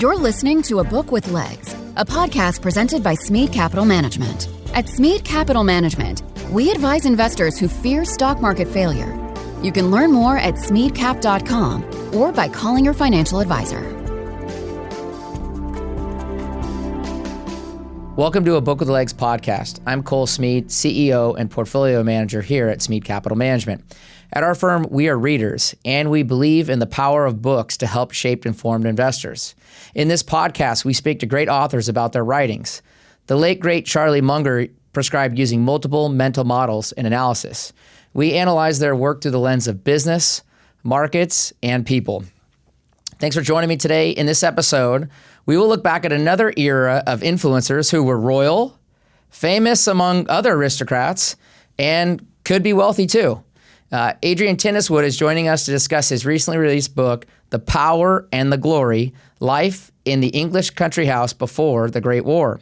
You're listening to A Book with Legs, a podcast presented by Smead Capital Management. At Smead Capital Management, we advise investors who fear stock market failure. You can learn more at smeadcap.com or by calling your financial advisor. Welcome to A Book with Legs podcast. I'm Cole Smead, CEO and Portfolio Manager here at Smead Capital Management. At our firm, we are readers, and we believe in the power of books to help shape informed investors. In this podcast, we speak to great authors about their writings. The late, great Charlie Munger prescribed using multiple mental models and analysis. We analyze their work through the lens of business, markets, and people. Thanks for joining me today. In this episode, we will look back at another era of influencers who were royal, famous among other aristocrats, and could be wealthy too. Adrian Tinniswood is joining us to discuss his recently released book, The Power and the Glory, Life in the English Country House Before the Great War.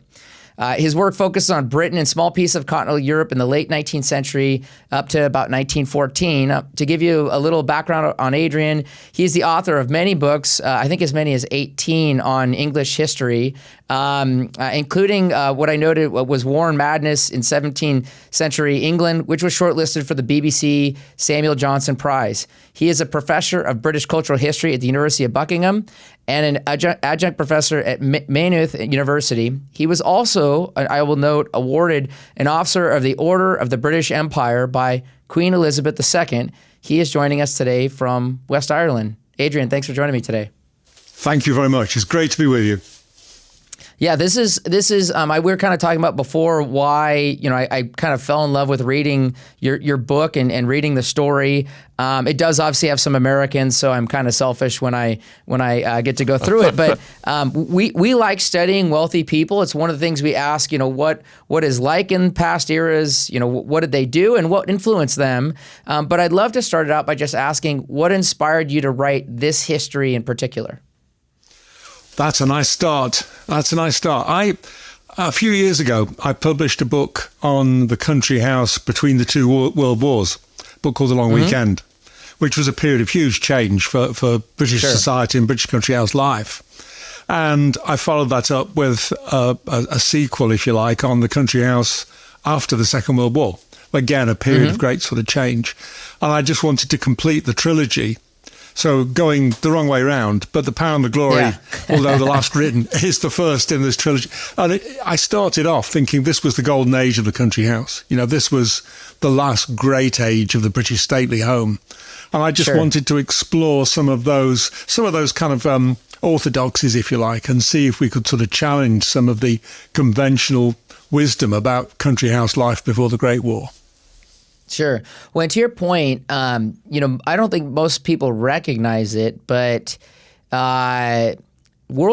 His work focuses on Britain and small piece of continental Europe in the late 19th century up to about 1914. To give you a little background on Adrian, he's the author of many books, I think as many as 18 on English history, including what I noted was War and Madness in 17th century England, which was shortlisted for the BBC Samuel Johnson Prize. He is a professor of British cultural history at the University of Buckingham and an adjunct professor at Maynooth University. He was also, I will note, awarded an Officer of the Order of the British Empire by Queen Elizabeth II. He is joining us today from West Ireland. Adrian, thanks for joining me today. Thank you very much. It's great to be with you. Yeah, this is. We were kind of talking about before why I kind of fell in love with reading your book and reading the story. It does obviously have some Americans, so I'm kind of selfish when I get to go through it. But we like studying wealthy people. It's one of the things we ask. What is like in past eras. What did they do and what influenced them. But I'd love to start it out by just asking what inspired you to write this history in particular. That's a nice start. A few years ago, I published a book on the country house between the two world wars, a book called The Long Weekend, which was a period of huge change for British society and British country house life. And I followed that up with a sequel, if you like, on the country house after the Second World War. Again, a period of great sort of change. And I just wanted to complete the trilogy. So going the wrong way round, but The Power and the Glory, although the last written, is the first in this trilogy. And I started off thinking this was the golden age of the country house. This was the last great age of the British stately home. And I just wanted to explore some of those kind of orthodoxies, if you like, and see if we could sort of challenge some of the conventional wisdom about country house life before the Great War. Sure. Well, and to your point, I don't think most people recognize it, but World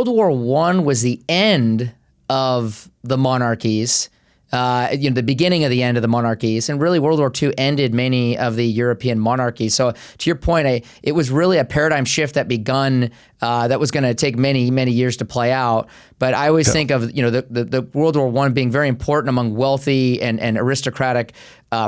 War I was the end of the monarchies, the beginning of the end of the monarchies, and really World War II ended many of the European monarchies. So to your point, it was really a paradigm shift that begun that was going to take many, many years to play out. But I always think of the World War I being very important among wealthy and aristocratic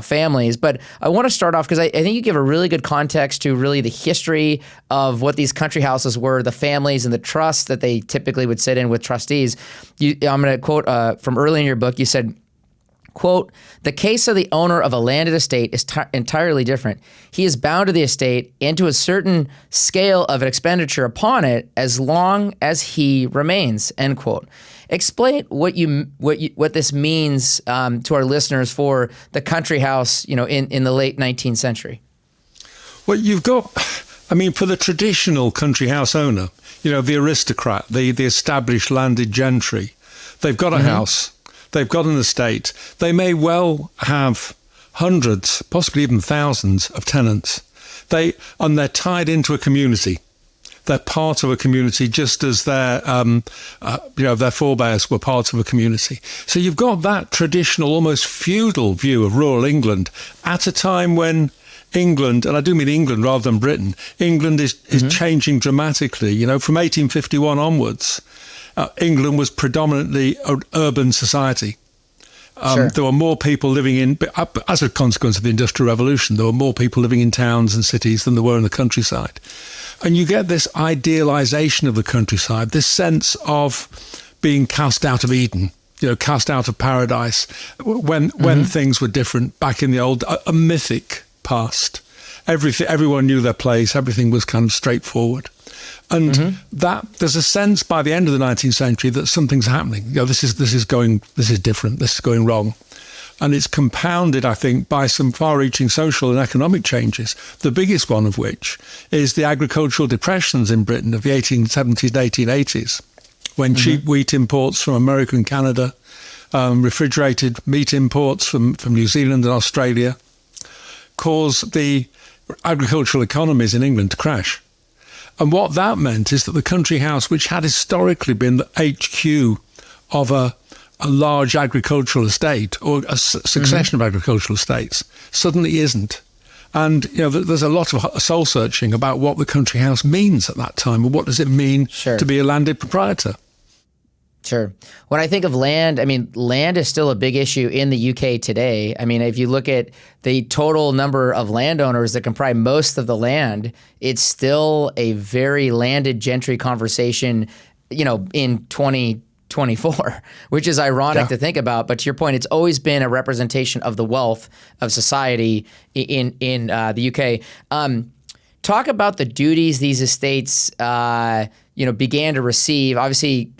families. But I want to start off because I think you give a really good context to really the history of what these country houses were, the families and the trusts that they typically would sit in with trustees. I'm going to quote from early in your book. You said, quote, "The case of the owner of a landed estate is entirely different. He is bound to the estate and to a certain scale of expenditure upon it as long as he remains," end quote. Explain what this means to our listeners for the country house, in the late 19th century. Well, you've got, for the traditional country house owner, the aristocrat, the established landed gentry, they've got a house. They've got an estate. They may well have hundreds, possibly even thousands of tenants. They're tied into a community. They're part of a community, just as their forebears were part of a community. So you've got that traditional, almost feudal view of rural England at a time when England, and I do mean England rather than Britain, England is changing dramatically. From 1851 onwards, England was predominantly an urban society. There were more people living as a consequence of the Industrial Revolution, there were more people living in towns and cities than there were in the countryside. And you get this idealization of the countryside, this sense of being cast out of Eden, cast out of paradise, when things were different back in the old, a mythic past. Everyone knew their place. Everything was kind of straightforward. And that there's a sense by the end of the 19th century that something's happening. This is different. This is going wrong. And it's compounded, I think, by some far-reaching social and economic changes, the biggest one of which is the agricultural depressions in Britain of the 1870s and 1880s, when cheap wheat imports from America and Canada, refrigerated meat imports from New Zealand and Australia, caused the agricultural economies in England to crash. And what that meant is that the country house, which had historically been the HQ of a large agricultural estate or a succession of agricultural estates, suddenly isn't. And there's a lot of soul searching about what the country house means at that time, and what does it mean to be a landed proprietor. Sure. When I think of land, land is still a big issue in the UK today. If you look at the total number of landowners that comprise most of the land, it's still a very landed gentry conversation, in 2024, which is ironic to think about. But to your point, it's always been a representation of the wealth of society in the UK. Talk about the duties these estates, began to receive. Obviously,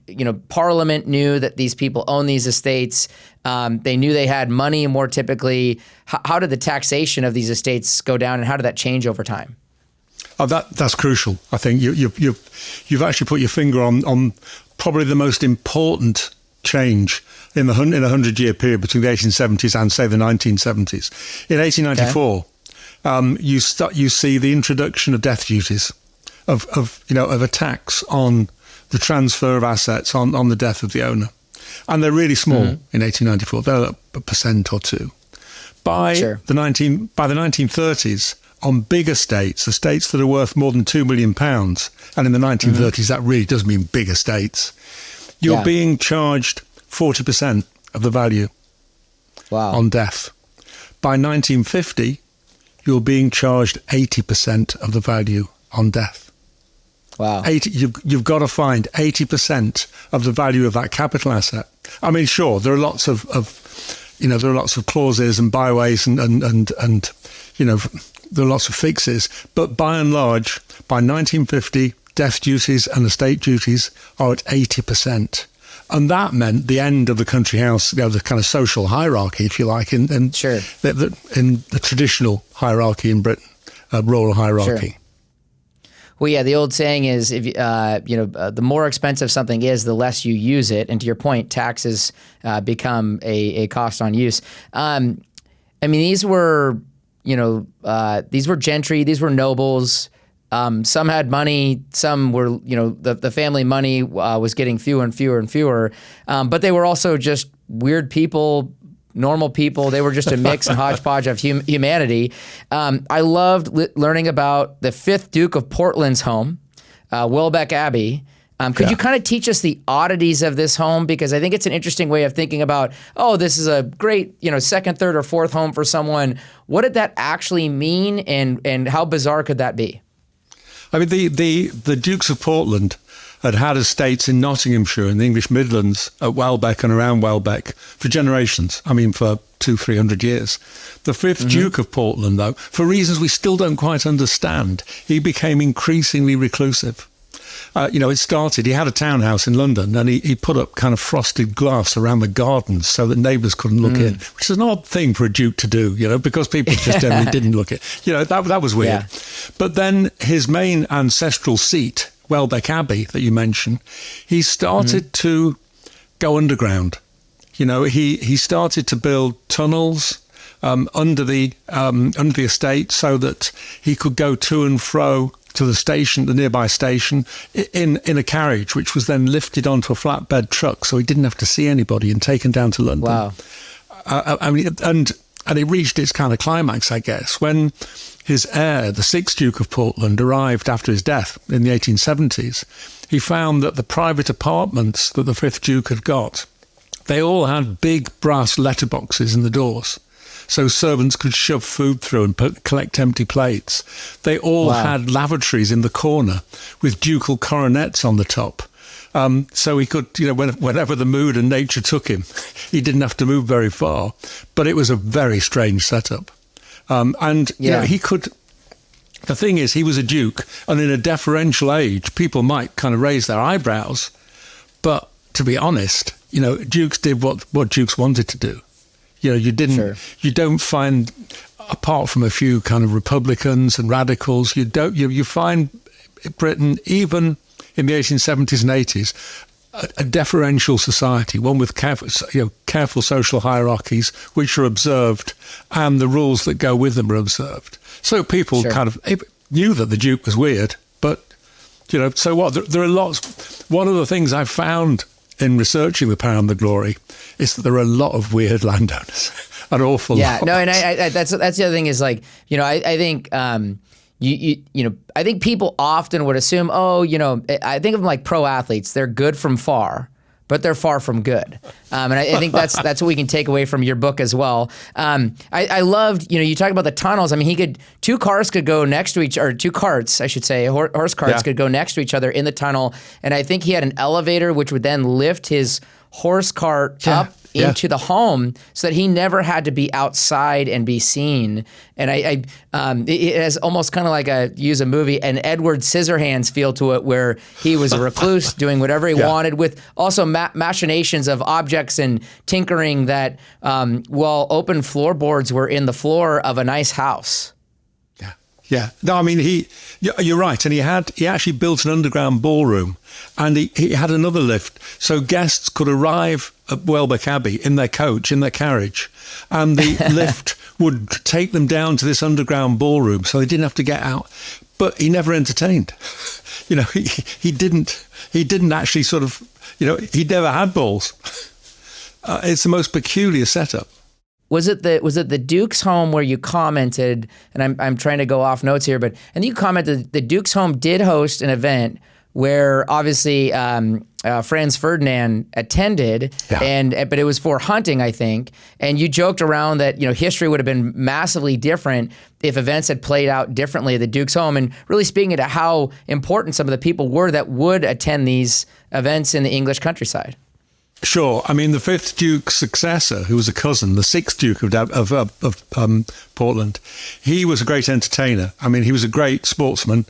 Parliament knew that these people own these estates. They knew they had money more typically. How did the taxation of these estates go down, and how did that change over time? Oh, that's crucial. I think you've actually put your finger on probably the most important change in a 100-year period between the 1870s and, say, the 1970s. In 1894, you see the introduction of death duties, of a tax on the transfer of assets on the death of the owner, and they're really small in 1894. They're a percent or two. By the 1930s, on big estates that are worth more than £2 million, and in the 1930s that really does mean big estates, you're being charged 40% of the value on death. By 1950, you're being charged 80% of the value on death. Wow. You've got to find 80% of the value of that capital asset. Sure, there are lots of clauses and byways and there are lots of fixes, but by and large, by 1950, death duties and estate duties are at 80%. And that meant the end of the country house, the kind of social hierarchy, if you like, in the traditional hierarchy in Britain, rural hierarchy. Sure. Well, yeah, the old saying is, if the more expensive something is, the less you use it. And to your point, taxes become a cost on use. These were gentry, these were nobles. Some had money, some were, the family money was getting fewer and fewer and fewer. But they were also just weird people, normal people. They were just a mix and hodgepodge of humanity. I loved learning about the 5th Duke of Portland's home, Welbeck Abbey. Could you kind of teach us the oddities of this home? Because I think it's an interesting way of thinking about, this is a great, second, third, or fourth home for someone. What did that actually mean, and how bizarre could that be? The Dukes of Portland had estates in Nottinghamshire and the English Midlands at Welbeck and around Welbeck for generations. For 200-300 years. The 5th Duke of Portland, though, for reasons we still don't quite understand, he became increasingly reclusive. It started, he had a townhouse in London, and he put up kind of frosted glass around the gardens so that neighbours couldn't look in, which is an odd thing for a duke to do, because people just generally didn't look in. That was weird. Yeah. But then his main ancestral seat, Welbeck Abbey, that you mentioned, he started to go underground. He started to build tunnels under the estate so that he could go to and fro to the nearby station, in a carriage, which was then lifted onto a flatbed truck, so he didn't have to see anybody, and taken down to London. Wow. And it reached its kind of climax, I guess, when his heir, the 6th Duke of Portland, arrived after his death in the 1870s. He found that the private apartments that the 5th Duke had got, they all had big brass letterboxes in the doors. so servants could shove food through and collect empty plates. They all had lavatories in the corner with ducal coronets on the top. So he could, whenever the mood and nature took him, he didn't have to move very far. But it was a very strange setup. He could... The thing is, he was a duke, and in a deferential age, people might kind of raise their eyebrows. But to be honest, dukes did what dukes wanted to do. You don't find, apart from a few kind of Republicans and radicals, you find Britain, even in the 1870s and 80s, a deferential society, one with careful social hierarchies, which are observed, and the rules that go with them are observed. So people kind of knew that the Duke was weird, but, so what? There are lots. One of the things I found in researching the Power and the Glory is that there are a lot of weird landowners, an awful lot. Yeah, no, and I that's the other thing is I think, I think people often would assume, I think of them like pro athletes. They're good from far, but they're far from good. And I think that's what we can take away from your book as well. I loved, you talk about the tunnels. I mean, two cars could go next to two carts, I should say, horse carts could go next to each other in the tunnel. And I think he had an elevator which would then lift his horse cart up into the home so that he never had to be outside and be seen. And it has almost kind of like use a movie, an Edward Scissorhands feel to it, where he was a recluse doing whatever he wanted, with also machinations of objects and tinkering that, open floorboards were in the floor of a nice house. Yeah. No, I mean, you're right. And he actually built an underground ballroom, and he had another lift. So guests could arrive at Welbeck Abbey in their coach, in their carriage, and the lift would take them down to this underground ballroom, so they didn't have to get out. But he never entertained. He didn't actually sort of, he never had balls. It's the most peculiar setup. Was it the Duke's home where you commented, and I'm trying to go off notes here, and you commented the Duke's home did host an event where obviously Franz Ferdinand attended, but it was for hunting, I think, and you joked around that history would have been massively different if events had played out differently at the Duke's home, and really speaking to how important some of the people were that would attend these events in the English countryside. Sure. I mean, the fifth Duke's successor, who was a cousin, the sixth Duke of Portland, he was a great entertainer. I mean, he was a great sportsman.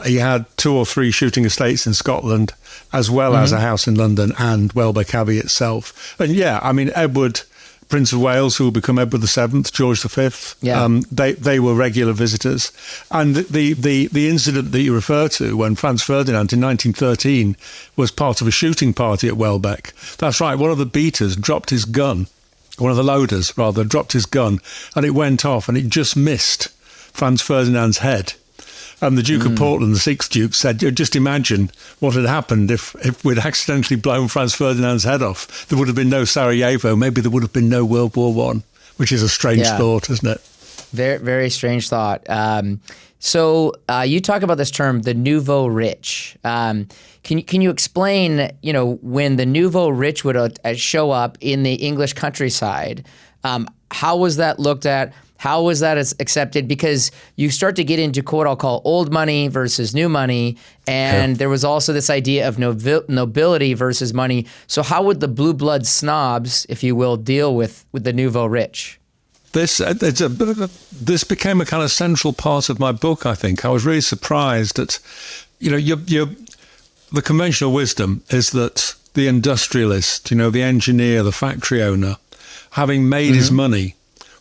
He had 2 or 3 shooting estates in Scotland, as well as a house in London and Welbeck Abbey itself. And Edward, Prince of Wales, who will become Edward VII, George V, they were regular visitors. And the incident that you refer to, when Franz Ferdinand in 1913 was part of a shooting party at Welbeck, that's right, one of the beaters dropped his gun, one of the loaders rather, dropped his gun, and it went off, and it just missed Franz Ferdinand's head. And the Duke of Portland, the sixth Duke, said, just imagine what had happened if we'd accidentally blown Franz Ferdinand's head off. There would have been no Sarajevo. Maybe there would have been no World War I, which is a strange thought, isn't it? Very, very strange thought. So you talk about this term, the Nouveau Riche. Can you explain, when the Nouveau Riche would show up in the English countryside, how was that looked at? How was that accepted? Because you start to get into what I'll call old money versus new money, and there was also this idea of nobility versus money. So how would the blue blood snobs, if you will, deal with the Nouveau Riche? This became a kind of central part of my book, I think. I was really surprised at, the conventional wisdom is that the industrialist, the engineer, the factory owner, having made his money,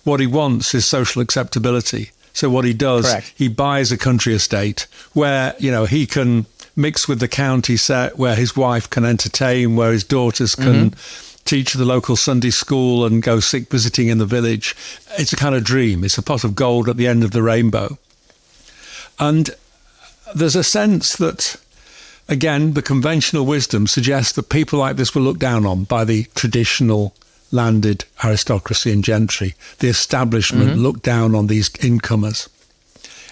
what he wants is social acceptability. So what he does, he buys a country estate where, he can mix with the county set, where his wife can entertain, where his daughters can teach the local Sunday school and go sick visiting in the village. It's a kind of dream. It's a pot of gold at the end of the rainbow. And there's a sense that, again, the conventional wisdom suggests that people like this were looked down on by the traditional landed aristocracy and gentry. The establishment looked down on these incomers.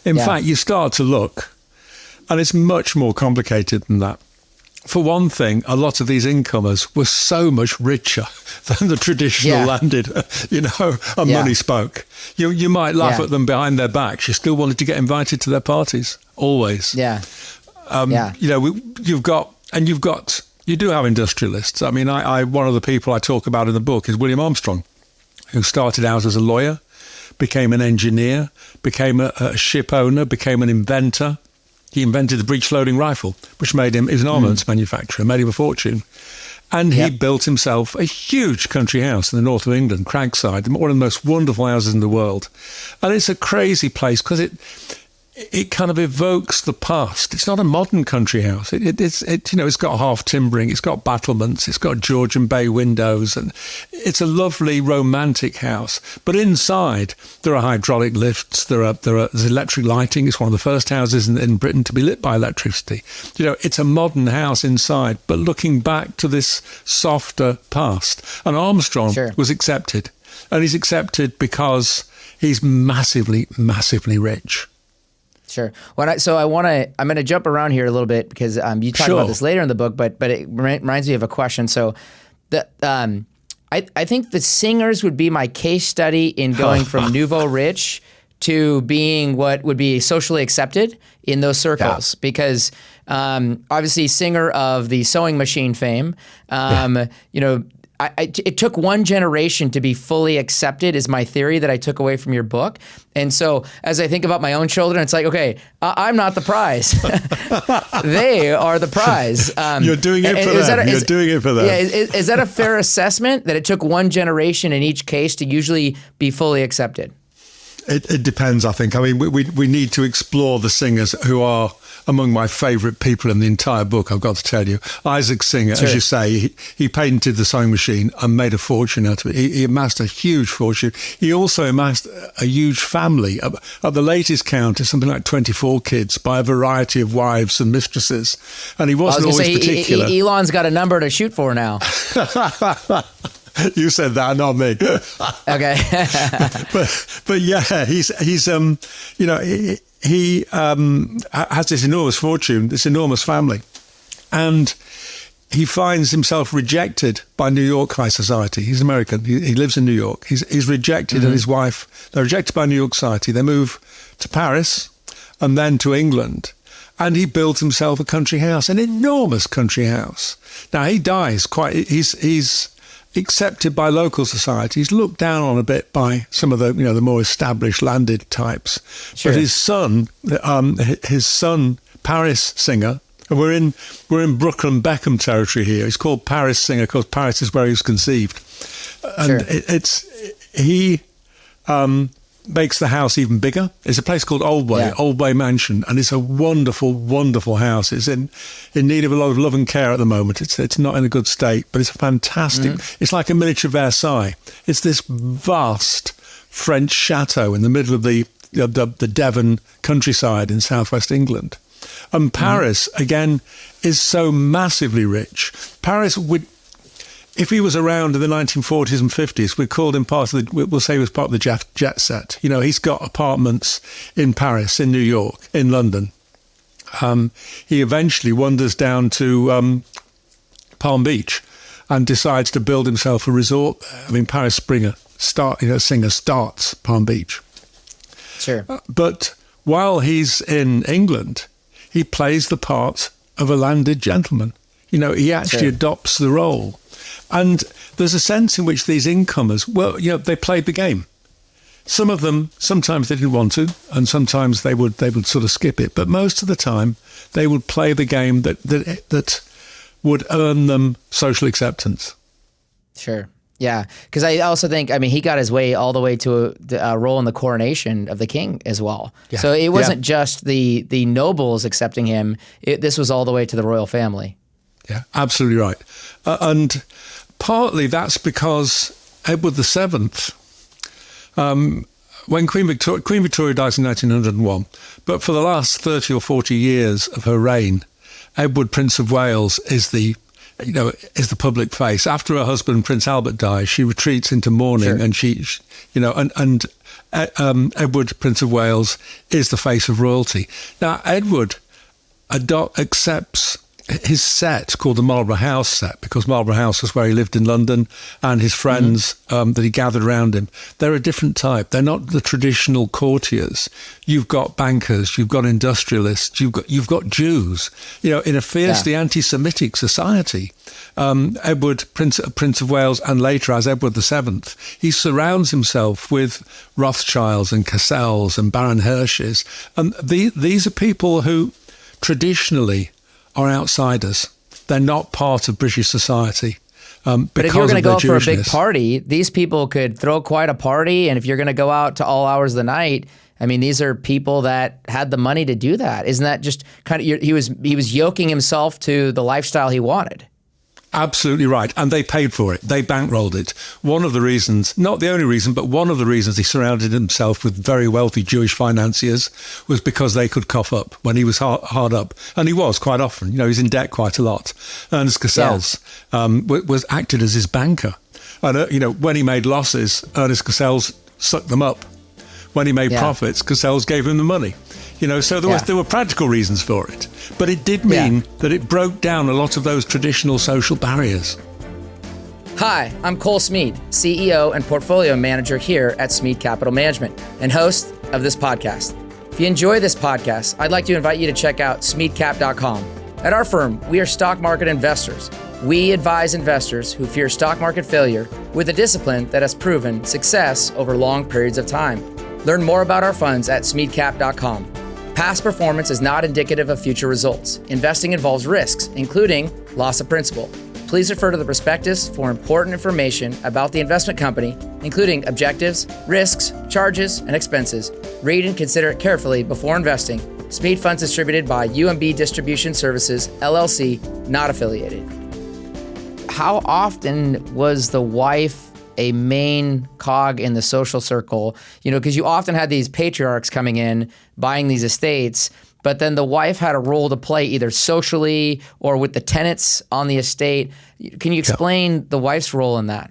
In fact, you start to look, and it's much more complicated than that. for one thing, a lot of these incomers were so much richer than the traditional landed, and money spoke. You might laugh at them behind their backs. You still wanted to get invited to their parties, always. You do have industrialists. I mean, one of the people I talk about in the book is William Armstrong, who started out as a lawyer, became an engineer, became a ship owner, became an inventor. He invented the breech-loading rifle, which made him, he was an armaments manufacturer, made him a fortune. And he built himself a huge country house in the north of England, Cragside, one of the most wonderful houses in the world. And it's a crazy place because it kind of evokes the past. It's not a modern country house. It's got half timbering, it's got battlements, it's got Georgian bay windows, and it's a lovely romantic house. But inside there are hydraulic lifts, there's electric lighting. It's one of the first houses in Britain to be lit by electricity. It's a modern house inside, but looking back to this softer past. And Armstrong was accepted, and he's accepted because he's massively, massively rich. Sure. I'm going to jump around here a little bit because you talk about this later in the book, but it reminds me of a question. So I think the singers would be my case study in going from Nouveau Riche to being what would be socially accepted in those circles, because obviously singer of the sewing machine fame, it took one generation to be fully accepted, is my theory that I took away from your book. And so as I think about my own children, it's like, okay, I'm not the prize. They are the prize. You're doing it for them. You're doing it for them. Yeah, is that a fair assessment, that it took one generation in each case to usually be fully accepted? It depends, I think. I mean, we need to explore the singers who are among my favourite people in the entire book, I've got to tell you. Isaac Singer, as you say, he patented the sewing machine and made a fortune out of it. He amassed a huge fortune. He also amassed a huge family. At the latest count, it's something like 24 kids by a variety of wives and mistresses. And he wasn't always particular. Elon's got a number to shoot for now. You said that, not me. Okay. but yeah, he has this enormous fortune, this enormous family, and he finds himself rejected by New York high society. He's American. He lives in New York. He's rejected, and his wife, they're rejected by New York society. They move to Paris and then to England. And he builds himself a country house, an enormous country house. Now, he dies he's accepted by local society. He's looked down on a bit by some of the more established landed types. Sure. But his son, Paris Singer, and we're in Brooklyn Beckham territory here. He's called Paris Singer because Paris is where he was conceived, and he makes the house even bigger. It's a place called Old Way Mansion, and it's a wonderful, wonderful house. It's in need of a lot of love and care at the moment. It's not in a good state, but it's fantastic. It's like a miniature Versailles. It's this vast French chateau in the middle of the Devon countryside in southwest England. And Paris, again, is so massively rich. Paris would... If he was around in the 1940s and 50s, we'll say he was part of the jet set. He's got apartments in Paris, in New York, in London. He eventually wanders down to Palm Beach and decides to build himself a resort. I mean, Paris Singer starts Palm Beach. Sure. But while he's in England, he plays the part of a landed gentleman. He actually adopts the role. And there's a sense in which these incomers, they played the game. Some of them, sometimes they didn't want to, and sometimes they would sort of skip it. But most of the time, they would play the game that would earn them social acceptance. Sure. Yeah. Because I also think, he got his way all the way to a role in the coronation of the king as well. Yeah. So it wasn't just the nobles accepting him. This was all the way to the royal family. Yeah, absolutely right. And partly that's because Edward VII, when Queen Victoria dies in 1901, but for the last 30 or 40 years of her reign, Edward, Prince of Wales, is the public face. After her husband, Prince Albert, dies, she retreats into mourning, and Edward, Prince of Wales, is the face of royalty. Now, Edward accepts his set called the Marlborough House set, because Marlborough House was where he lived in London, and his friends that he gathered around him. They're a different type. They're not the traditional courtiers. You've got bankers, you've got industrialists, you've got Jews. In a fiercely anti-Semitic society, Edward, Prince of Wales, and later as Edward VII, he surrounds himself with Rothschilds and Cassells and Baron Hirsches, and these are people who traditionally are outsiders. They're not part of British society. But if you're going to go for a big party, these people could throw quite a party. And if you're going to go out to all hours of the night, I mean, these are people that had the money to do that. Isn't that just kind of, he was yoking himself to the lifestyle he wanted? Absolutely right. And they paid for it. They bankrolled it. One of the reasons, not the only reason, but one of the reasons he surrounded himself with very wealthy Jewish financiers was because they could cough up when he was hard up. And he was quite often. He's in debt quite a lot. Ernest Cassels was acted as his banker. And, when he made losses, Ernest Cassels sucked them up. When he made profits, Cassels gave him the money. So there were practical reasons for it. But it did mean that it broke down a lot of those traditional social barriers. Hi, I'm Cole Smead, CEO and Portfolio Manager here at Smead Capital Management and host of this podcast. If you enjoy this podcast, I'd like to invite you to check out smeadcap.com. At our firm, we are stock market investors. We advise investors who fear stock market failure with a discipline that has proven success over long periods of time. Learn more about our funds at smeadcap.com. Past performance is not indicative of future results. Investing involves risks, including loss of principal. Please refer to the prospectus for important information about the investment company, including objectives, risks, charges, and expenses. Read and consider it carefully before investing. Smead Funds distributed by UMB Distribution Services, LLC, not affiliated. How often was the wife a main cog in the social circle? Because you often had these patriarchs coming in, buying these estates, but then the wife had a role to play either socially or with the tenants on the estate. Can you explain the wife's role in that?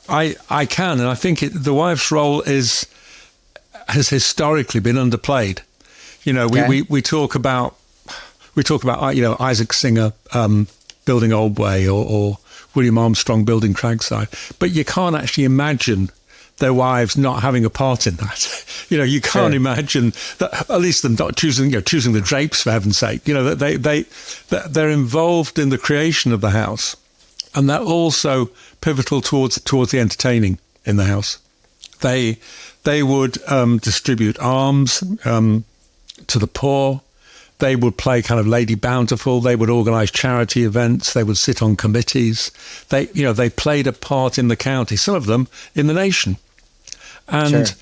I can, and I think the wife's role has historically been underplayed. We talk about Isaac Singer building Oldway or William Armstrong building Cragside, but you can't actually imagine their wives not having a part in that. You can't imagine that, at least them not choosing the drapes, for heaven's sake. That they're involved in the creation of the house, and they're also pivotal towards the entertaining in the house. They would distribute alms to the poor. They would play kind of Lady Bountiful. They would organise charity events. They would sit on committees. They played a part in the county. Some of them in the nation. And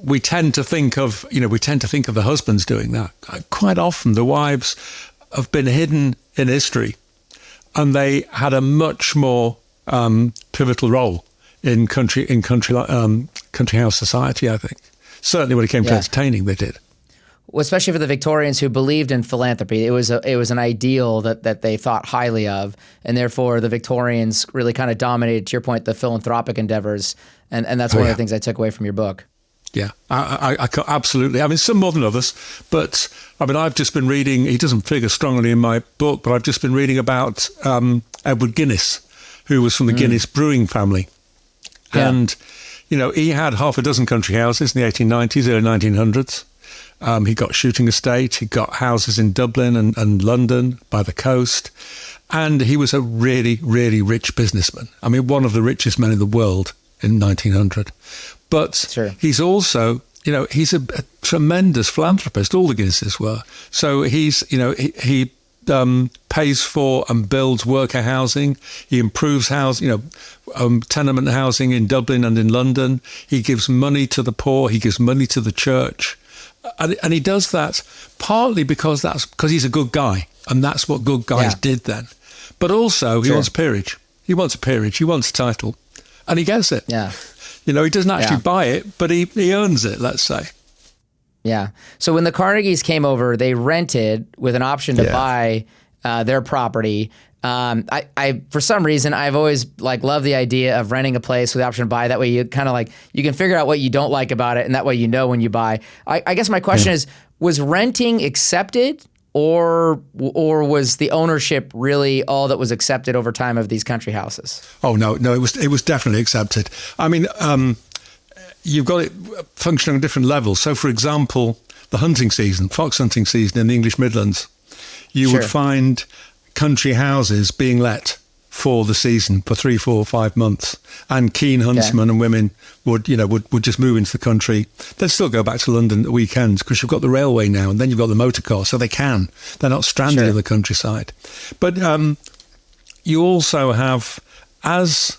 we tend to think of the husbands doing that. Quite often, the wives have been hidden in history, and they had a much more pivotal role in country house society. I think certainly when it came to entertaining, they did. Well, especially for the Victorians who believed in philanthropy, it was an ideal that they thought highly of, and therefore the Victorians really kind of dominated, to your point, the philanthropic endeavors, and that's one of the things I took away from your book. Yeah, I absolutely. I mean, some more than others, but I mean, I've just been reading. He doesn't figure strongly in my book, but I've just been reading about Edward Guinness, who was from the Guinness brewing family, and he had half a dozen country houses in the 1890s, early 1900s. He got shooting estate, he got houses in Dublin and London by the coast, and he was a really, really rich businessman. I mean, one of the richest men in the world in 1900. But he's also, he's a tremendous philanthropist. All the Guinnesses were. So he pays for and builds worker housing. He improves tenement housing in Dublin and in London. He gives money to the poor. He gives money to the church. And he does that partly because he's a good guy, and that's what good guys did then. But also he wants peerage. He wants a peerage. He wants a title, and he gets it. Yeah. He doesn't actually buy it, but he earns it, let's say. Yeah. So when the Carnegies came over, they rented with an option to buy their property. I for some reason, I've always loved the idea of renting a place with the option to buy. That way you kind of you can figure out what you don't like about it, and that way when you buy. I guess my question is, was renting accepted or was the ownership really all that was accepted over time of these country houses? Oh no, it was definitely accepted. I mean, you've got it functioning on different levels. So, for example, the hunting season, fox hunting season in the English Midlands, you would find country houses being let for the season for 3, 4, 5 months, and keen huntsmen and women would just move into the country. They'd still go back to London at the weekends because you've got the railway now, and then you've got the motor car, so they're not stranded in the countryside. But you also have, as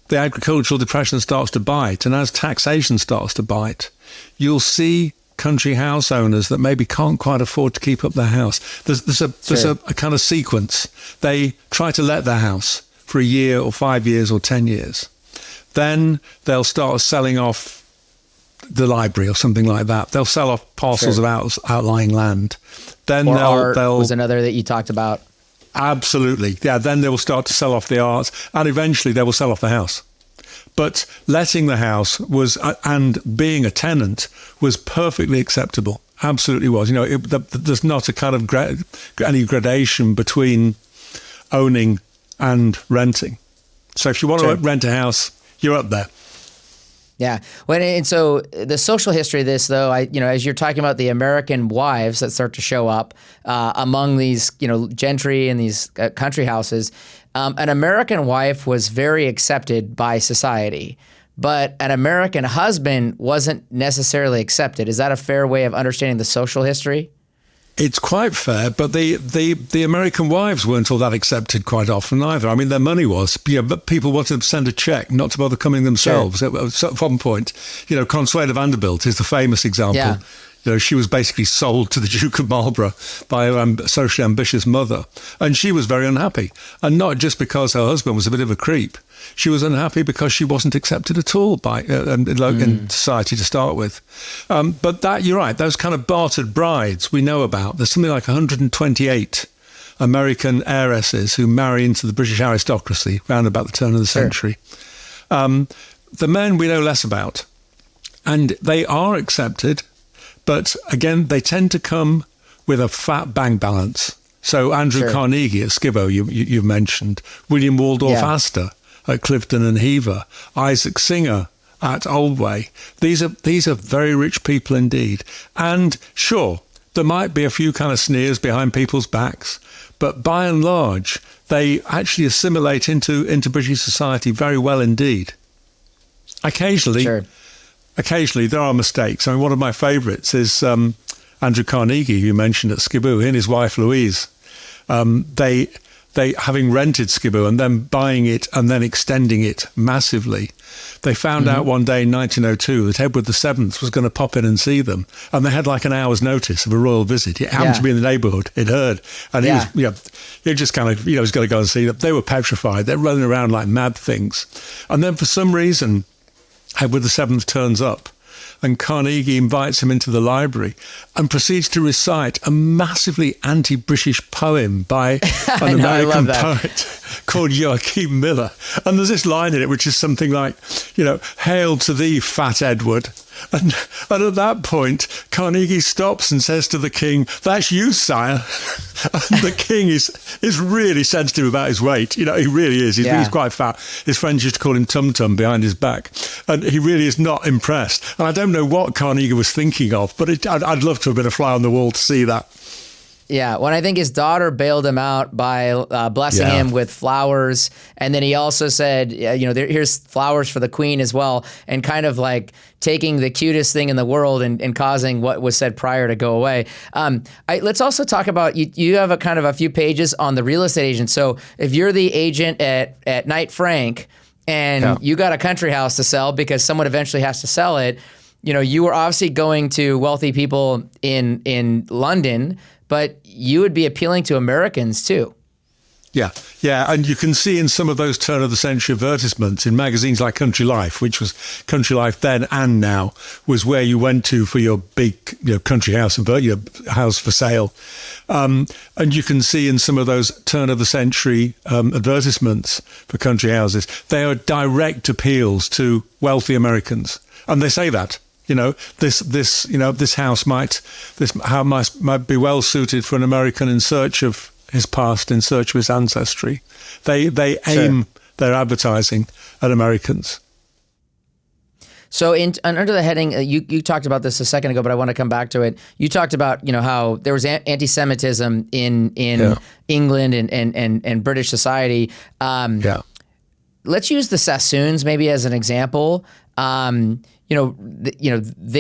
the agricultural depression starts to bite, and as taxation starts to bite, you'll see country house owners that maybe can't quite afford to keep up their house. There's a kind of sequence. They try to let their house for a year or 5 years or 10 years. Then they'll start selling off the library or something like that. They'll sell off parcels of outlying land. Then art was another that you talked about. Absolutely. Yeah, then they will start to sell off the arts, and eventually they will sell off the house. But letting the house and being a tenant was perfectly acceptable. Absolutely was. There's not a kind of any gradation between owning and renting. So if you want to rent a house, you're up there. Yeah. And so the social history of this, though, as you're talking about the American wives that start to show up among these, gentry and these country houses, an American wife was very accepted by society, but an American husband wasn't necessarily accepted. Is that a fair way of understanding the social history? It's quite fair, but the American wives weren't all that accepted quite often either. I mean, their money was, but people wanted to send a check, not to bother coming themselves. At one point, Consuelo Vanderbilt is the famous example. Yeah. She was basically sold to the Duke of Marlborough by her socially ambitious mother, and she was very unhappy. And not just because her husband was a bit of a creep. She was unhappy because she wasn't accepted at all by in society to start with. But you're right, those kind of bartered brides we know about. There's something like 128 American heiresses who marry into the British aristocracy around about the turn of the century. The men we know less about, and they are accepted. But again, they tend to come with a fat bank balance. So Andrew Carnegie at Skibbo, you've mentioned, William Waldorf Astor at Clifton and Hever, Isaac Singer at Oldway. These are very rich people indeed. And sure, there might be a few kind of sneers behind people's backs, but by and large, they actually assimilate into British society very well indeed. Occasionally, there are mistakes. I mean, one of my favourites is Andrew Carnegie, who you mentioned at Skibbo, he and his wife Louise. They having rented Skibbo and then buying it and then extending it massively, they found out one day in 1902 that Edward VII was going to pop in and see them, and they had like an hour's notice of a royal visit. It happened to be in the neighbourhood. It heard, and he just kind of was going to go and see them. They were petrified. They're running around like mad things, and then for some reason, Edward VII turns up, and Carnegie invites him into the library and proceeds to recite a massively anti-British poem by an American poet called Joachim Miller. And there's this line in it which is something like, "Hail to thee, fat Edward." And at that point, Carnegie stops and says to the king, "That's you, sire." And the king is really sensitive about his weight. He really is. He's quite fat. His friends used to call him Tum Tum behind his back. And he really is not impressed. And I don't know what Carnegie was thinking of, but I'd love to have been a fly on the wall to see that. Yeah, when I think his daughter bailed him out by blessing him with flowers, and then he also said, here's flowers for the queen as well, and kind of like taking the cutest thing in the world and causing what was said prior to go away. Let's also talk about, you have a few pages on the real estate agent. So if you're the agent at Knight Frank and you got a country house to sell because someone eventually has to sell it, you were obviously going to wealthy people in London, but you would be appealing to Americans too. Yeah, and you can see in some of those turn of the century advertisements in magazines like Country Life, which was Country Life then and now, was where you went to for your big country house and your house for sale. And you can see in some of those turn of the century advertisements for country houses, they are direct appeals to wealthy Americans. And they say that. This house might be well suited for an American in search of his past, in search of his ancestry. They aim their advertising at Americans. So under the heading, you talked about this a second ago, but I want to come back to it. You talked about, how there was anti-Semitism in England and British society. Let's use the Sassoons maybe as an example. They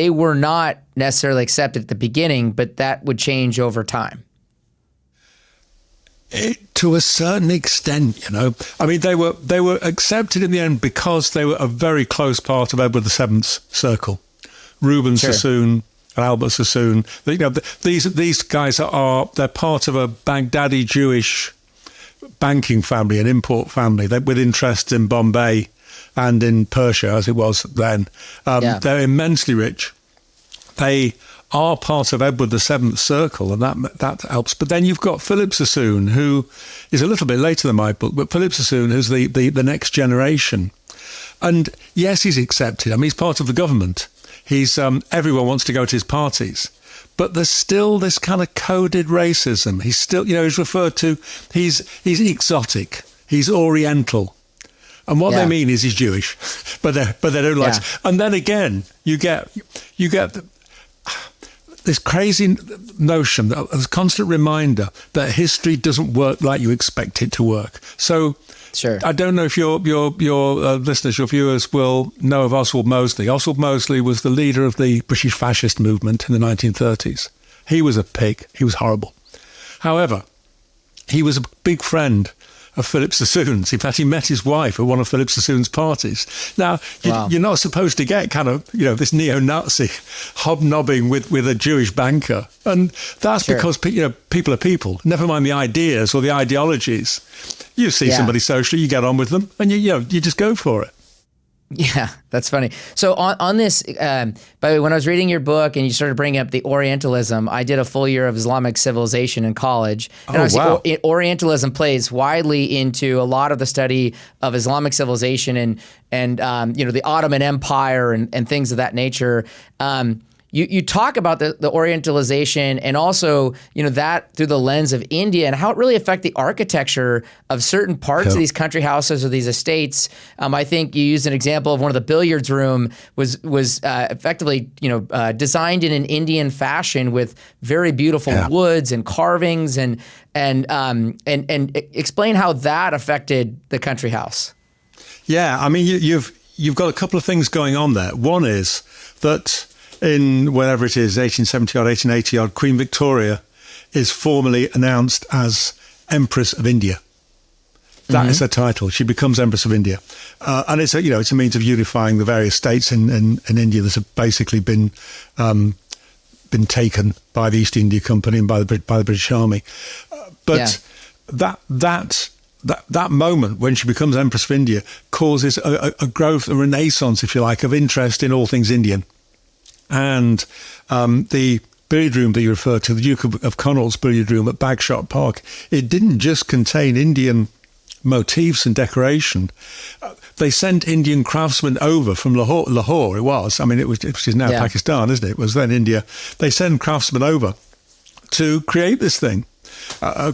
were not necessarily accepted at the beginning, but that would change over time. To a certain extent, I mean, they were accepted in the end because they were a very close part of Edward VII's circle. Reuben Sassoon and Albert Sassoon. These guys they're part of a Baghdadi Jewish banking family, an import family, with interests in Bombay and in Persia, as it was then. They're immensely rich. They are part of Edward VII's circle, and that helps. But then you've got Philip Sassoon, who is a little bit later than my book, but Philip Sassoon, who's the next generation. And yes, he's accepted. I mean, he's part of the government. He's everyone wants to go to his parties. But there's still this kind of coded racism. He's still, he's referred to, he's exotic, he's oriental. And what they mean is he's Jewish, but they don't like. And then again, you get this crazy notion, this constant reminder that history doesn't work like you expect it to work. So I don't know if your listeners, your viewers will know of Oswald Mosley. Oswald Mosley was the leader of the British fascist movement in the 1930s. He was a pig. He was horrible. However, he was a big friend of Philip Sassoon's. In fact, he met his wife at one of Philip Sassoon's parties. Now, you're not supposed to get kind of, this neo-Nazi hobnobbing with a Jewish banker. And that's because, people are people. Never mind the ideas or the ideologies. You see somebody socially, you get on with them, and you just go for it. Yeah, that's funny. So on this, by the way, when I was reading your book and you started bringing up the Orientalism, I did a full year of Islamic civilization in college. And obviously, Orientalism plays widely into a lot of the study of Islamic civilization and the Ottoman Empire and things of that nature. You talk about the Orientalization and also, that through the lens of India and how it really affected the architecture of certain parts of these country houses or these estates. I think you used an example of one of the billiards room was effectively, designed in an Indian fashion with very beautiful woods and carvings and explain how that affected the country house. Yeah, I mean, you've got a couple of things going on there. One is that in whatever it is, 1870-odd, 1880-odd, Queen Victoria is formally announced as Empress of India. That is her title. She becomes Empress of India. And it's a means of unifying the various states in India that have basically been taken by the East India Company and by the British Army. That moment when she becomes Empress of India causes a growth, a renaissance, if you like, of interest in all things Indian. And the billiard room that you referred to, the Duke of Connaught's billiard room at Bagshot Park, it didn't just contain Indian motifs and decoration. They sent Indian craftsmen over from Lahore it was. I mean, which is now Pakistan, isn't it? It was then India. They sent craftsmen over to create this thing.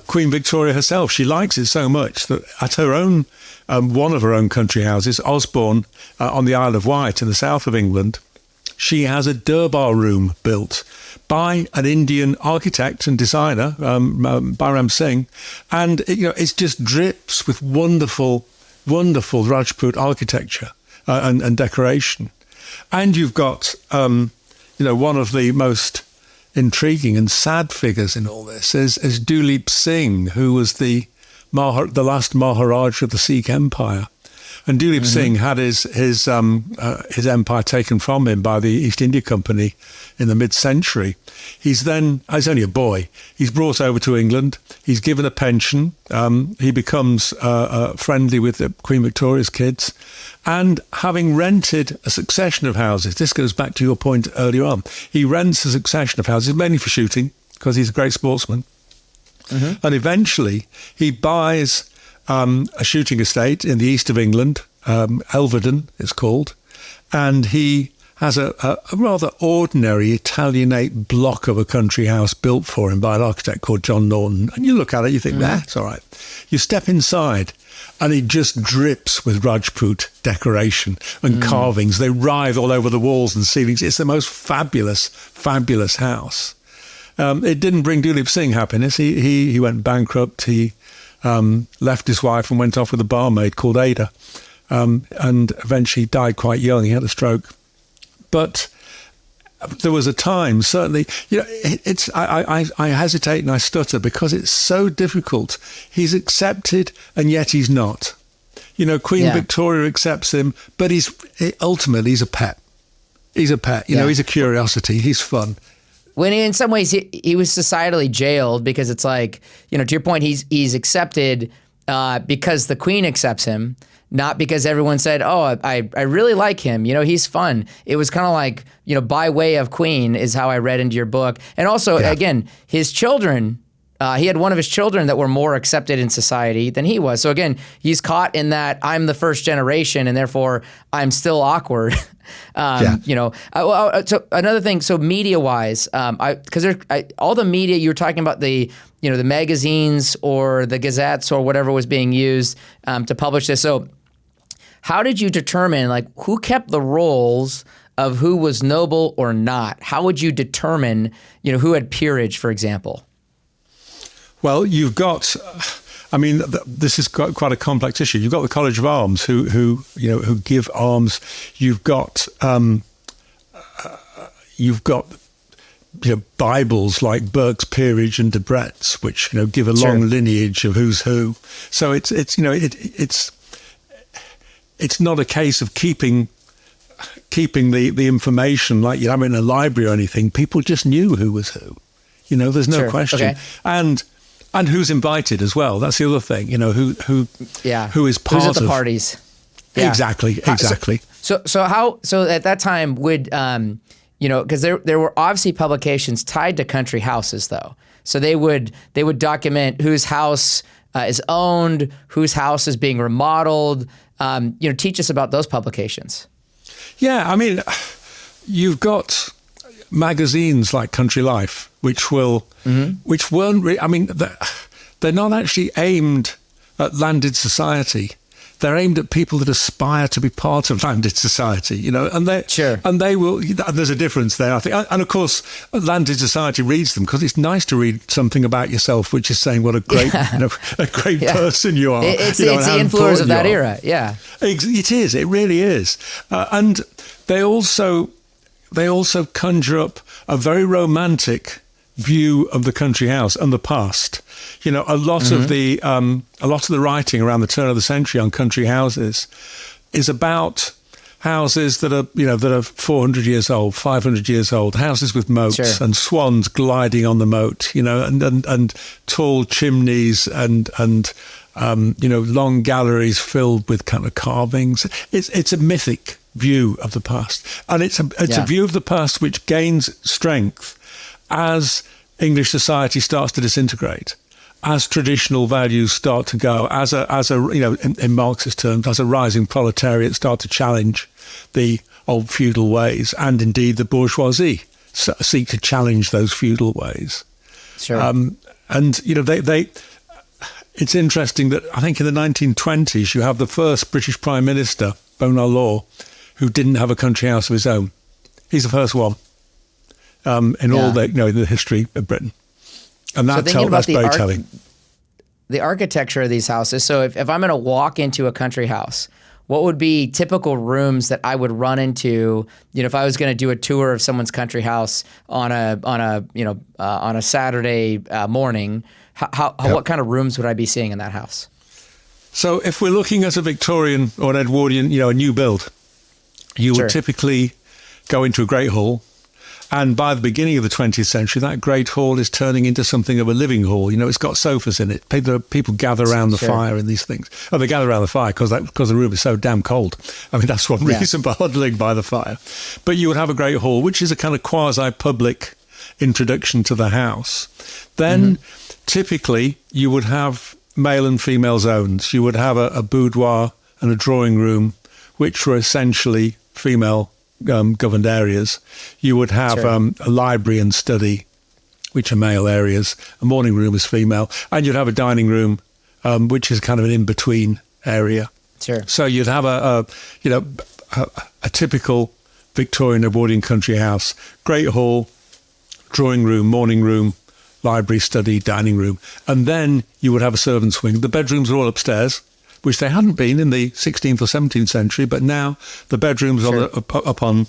Queen Victoria herself, she likes it so much that at her own, one of her own country houses, Osborne, on the Isle of Wight in the south of England, she has a Durbar room built by an Indian architect and designer, Bairam Singh, and it just drips with wonderful, wonderful Rajput architecture and decoration. And you've got, one of the most intriguing and sad figures in all this is Duleep Singh, who was the last Maharaj of the Sikh Empire. And Duleep Singh had his empire taken from him by the East India Company in the mid-century. He's only a boy. He's brought over to England. He's given a pension. He becomes friendly with Queen Victoria's kids. And having rented a succession of houses, this goes back to your point earlier on, he rents a succession of houses, mainly for shooting, because he's a great sportsman. And eventually he buys a shooting estate in the east of England, Elverden it's called, and he has a rather ordinary Italianate block of a country house built for him by an architect called John Norton. And you look at it, you think, that's all right. You step inside, and it just drips with Rajput decoration and carvings. They writhe all over the walls and ceilings. It's the most fabulous, fabulous house. It didn't bring Dulip Singh happiness. He went bankrupt. He left his wife and went off with a barmaid called Ada, and eventually died quite young. He had a stroke. But there was a time, certainly, I hesitate and I stutter because it's so difficult. He's accepted and yet he's not. Queen Victoria accepts him, but ultimately he's a pet. He's a pet. He's a curiosity. He's fun. When in some ways he was societally jailed because it's like, to your point, he's accepted because the Queen accepts him, not because everyone said, oh, I really like him. He's fun. It was kind of like, by way of Queen is how I read into your book. And also, again, his children, he had one of his children that were more accepted in society than he was. So again, he's caught in that I'm the first generation and therefore I'm still awkward. So another thing, so media-wise, because all the media you were talking about, the magazines or the gazettes or whatever was being used to publish this. So how did you determine, who kept the rolls of who was noble or not? How would you determine, who had peerage, for example? Well, you've got, this is quite a complex issue. You've got the College of Arms who give arms. You've got Bibles like Burke's Peerage and Debrett's, which give a long lineage of who's who. So it's not a case of keeping the information like you have it in a library or anything. People just knew who was who. There's no question. Okay. And who's invited as well. That's the other thing. Who is part who's at the parties. Yeah. Exactly. So at that time would because there were obviously publications tied to country houses though. So they would document whose house is owned, whose house is being remodeled. Teach us about those publications. Yeah, you've got magazines like Country Life, which weren't really, they're not actually aimed at landed society. They're aimed at people that aspire to be part of landed society, and they will, there's a difference there, I think. And of course, landed society reads them because it's nice to read something about yourself, which is saying what a great, a great person you are. It's the influence of that era. Yeah. It is. It really is. And they also conjure up a very romantic view of the country house and the past. A lot of the writing around the turn of the century on country houses is about houses that are 400 years old, 500 years old, houses with moats and swans gliding on the moat, and tall chimneys and long galleries filled with kind of carvings. It's a mythic view of the past, and it's a view of the past which gains strength as English society starts to disintegrate, as traditional values start to go, as in Marxist terms, as a rising proletariat start to challenge the old feudal ways, and indeed the bourgeoisie seek to challenge those feudal ways. Sure. It's interesting that I think in the 1920s you have the first British Prime Minister, Bonar Law, who didn't have a country house of his own. He's the first one in all the history of Britain. And that's very telling. The architecture of these houses. So if I'm going to walk into a country house, what would be typical rooms that I would run into, if I was going to do a tour of someone's country house on a Saturday morning? What kind of rooms would I be seeing in that house? So if we're looking at a Victorian or an Edwardian, a new build, you would typically go into a great hall. And by the beginning of the 20th century, that great hall is turning into something of a living hall. It's got sofas in it. People gather around the fire in these things. Oh, they gather around the fire because the room is so damn cold. That's one reason for huddling by the fire. But you would have a great hall, which is a kind of quasi-public introduction to the house. Then typically you would have male and female zones. You would have a boudoir and a drawing room, which were essentially female governed areas. You would have a library and study, which are male areas. A morning room is female. And you'd have a dining room, which is kind of an in-between area. Sure. So you'd have a typical Victorian Edwardian country house. Great hall, drawing room, morning room, library, study, dining room. And then you would have a servants' wing. The bedrooms are all upstairs, which they hadn't been in the 16th or 17th century, but now the bedrooms are up on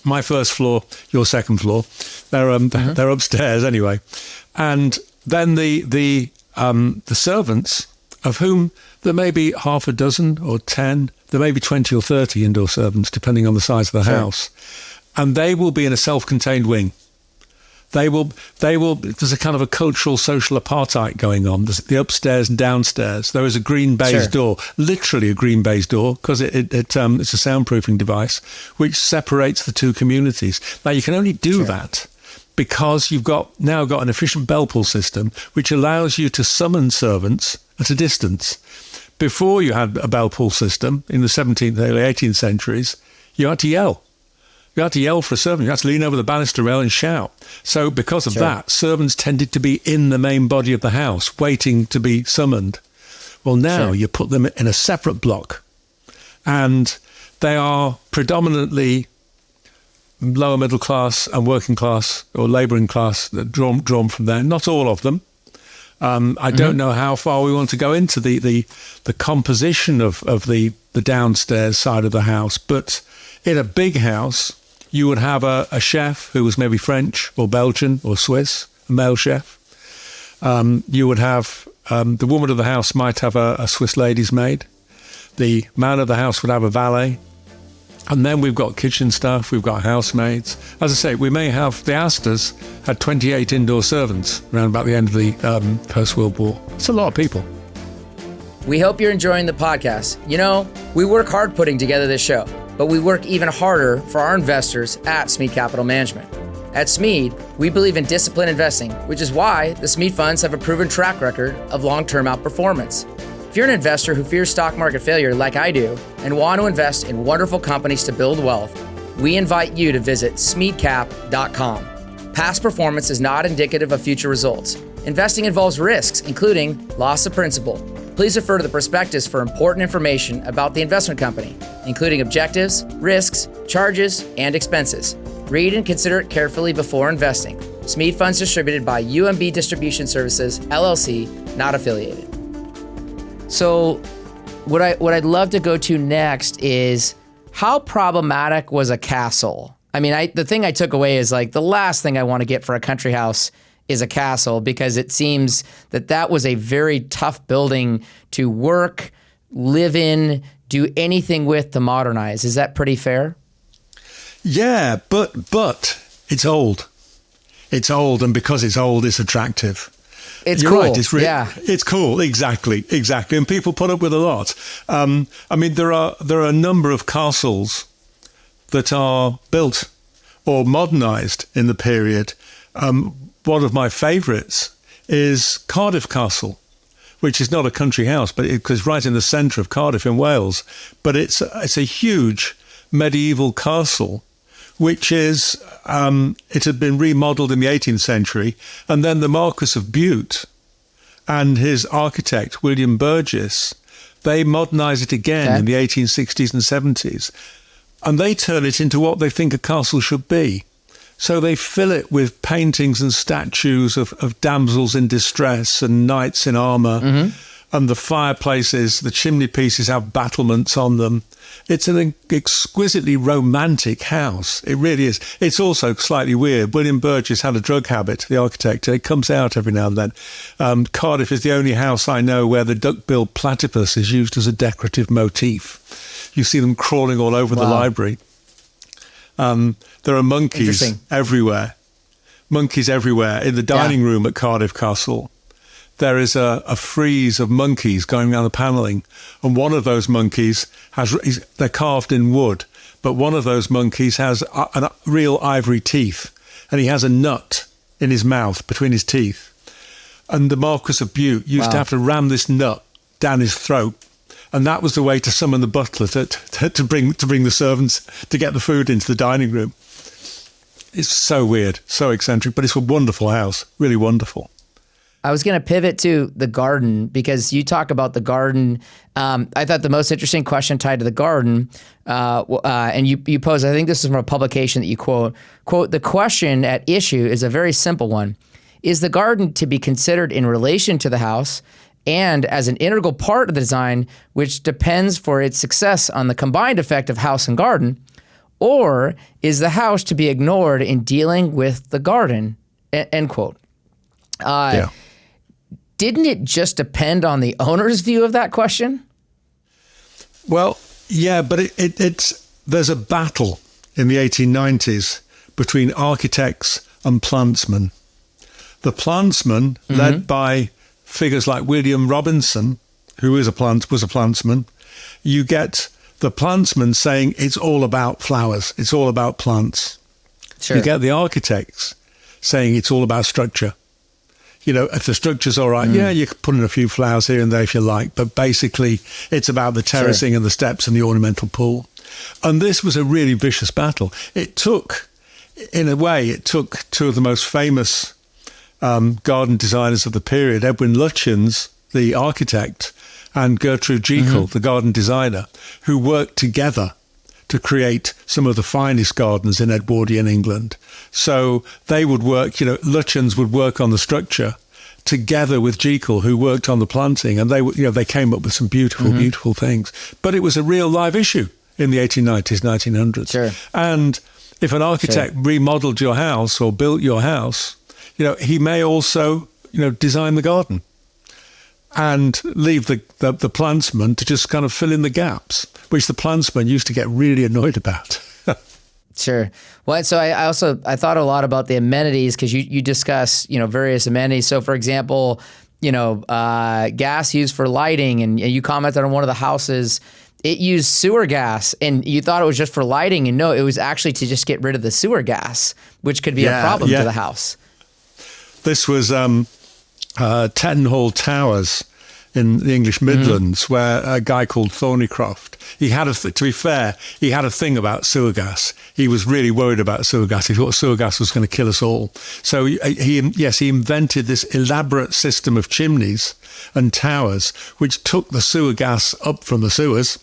my first floor, your second floor. They're upstairs anyway. And then the servants, of whom there may be half a dozen or 10, there may be 20 or 30 indoor servants, depending on the size of the house. And they will be in a self-contained wing. They will, there's a kind of a cultural social apartheid going on. There's the upstairs and downstairs. There is a green baize door, literally a green baize door, because it's a soundproofing device, which separates the two communities. Now, you can only do that because you've now got an efficient bell pull system, which allows you to summon servants at a distance. Before you had a bell pull system in the 17th, early 18th centuries, you had to yell. You had to yell for a servant. You had to lean over the banister rail and shout. So because of that, servants tended to be in the main body of the house, waiting to be summoned. Well, now you put them in a separate block, and they are predominantly lower middle class and working class or labouring class, drawn from there. Not all of them. I don't know how far we want to go into the composition of the downstairs side of the house, but in a big house, you would have a chef who was maybe French or Belgian or Swiss, a male chef. You would have the woman of the house might have a Swiss lady's maid. The man of the house would have a valet. And then we've got kitchen staff, we've got housemaids. As I say, we may have, the Astors had 28 indoor servants around about the end of the Post-World War. It's a lot of people. We hope you're enjoying the podcast. You know, we work hard putting together this show, but we work even harder for our investors at Smead Capital Management. At Smead, we believe in disciplined investing, which is why the Smead funds have a proven track record of long-term outperformance. If you're an investor who fears stock market failure like I do and want to invest in wonderful companies to build wealth, we invite you to visit smeadcap.com. Past performance is not indicative of future results. Investing involves risks, including loss of principal. Please refer to the prospectus for important information about the investment company, including objectives, risks, charges, and expenses. Read and consider it carefully before investing. Smead Funds distributed by UMB Distribution Services, LLC, not affiliated. So what I'd love to go to next is, how problematic was a castle? I mean, the thing I took away is like, the last thing I want to get for a country house is a castle, because it seems that was a very tough building to work, live in, do anything with, to modernize. Is that pretty fair? Yeah, but it's old. It's old, and because it's old, it's attractive. You're cool. Right. It's cool. Exactly. And people put up with a lot. I mean, there are a number of castles that are built or modernised in the period. One of my favourites is Cardiff Castle, which is not a country house, but it's right in the centre of Cardiff in Wales. But it's a huge medieval castle, which is, it had been remodelled in the 18th century. And then the Marquis of Bute and his architect, William Burgess, they modernise it again in the 1860s and 70s. And they turn it into what they think a castle should be. So they fill it with paintings and statues of damsels in distress and knights in armour. And the fireplaces, the chimney pieces have battlements on them. It's an exquisitely romantic house. It really is. It's also slightly weird. William Burgess had a drug habit, the architect. It comes out every now and then. Cardiff is the only house I know where the duck-billed platypus is used as a decorative motif. You see them crawling all over the library. There are monkeys everywhere. Monkeys everywhere. In the dining room at Cardiff Castle, there is a frieze of monkeys going down the panelling. And one of those monkeys they're carved in wood, but one of those monkeys has real ivory teeth, and he has a nut in his mouth between his teeth. And the Marquis of Bute used to have to ram this nut down his throat And that was the way to summon the butler to bring the servants to get the food into the dining room. It's so weird, so eccentric, but it's a wonderful house, really wonderful. I was going to pivot to the garden because you talk about the garden. I thought the most interesting question tied to the garden, and you pose, I think this is from a publication that you quote, the question at issue is a very simple one. Is the garden to be considered in relation to the house and as an integral part of the design, which depends for its success on the combined effect of house and garden, or is the house to be ignored in dealing with the garden? End quote. Yeah. Didn't it just depend on the owner's view of that question? Well, yeah, but there's a battle in the 1890s between architects and plantsmen. The plantsmen, led by figures like William Robinson, who was a plantsman, you get the plantsman saying it's all about flowers, it's all about plants. Sure. You get the architects saying it's all about structure. You know, if the structure's all right, yeah, you can put in a few flowers here and there if you like, but basically it's about the terracing and the steps and the ornamental pool. And this was a really vicious battle. It took two of the most famous garden designers of the period, Edwin Lutyens, the architect, and Gertrude Jekyll, the garden designer, who worked together to create some of the finest gardens in Edwardian England. So they would work, Lutyens would work on the structure together with Jekyll, who worked on the planting, and they came up with some beautiful, beautiful things. But it was a real live issue in the 1890s, 1900s. Sure. And if an architect remodeled your house or built your house, he may also, design the garden and leave the plantsman to just kind of fill in the gaps, which the plantsman used to get really annoyed about. Sure. Well, so I thought a lot about the amenities because you discuss, various amenities. So for example, gas used for lighting, and you commented on one of the houses, it used sewer gas, and you thought it was just for lighting, and no, it was actually to just get rid of the sewer gas, which could be a problem to the house. This was Tettenhall Towers in the English Midlands, where a guy called Thornycroft, he had a thing about sewer gas. He was really worried about sewer gas. He thought sewer gas was going to kill us all. So he invented this elaborate system of chimneys and towers, which took the sewer gas up from the sewers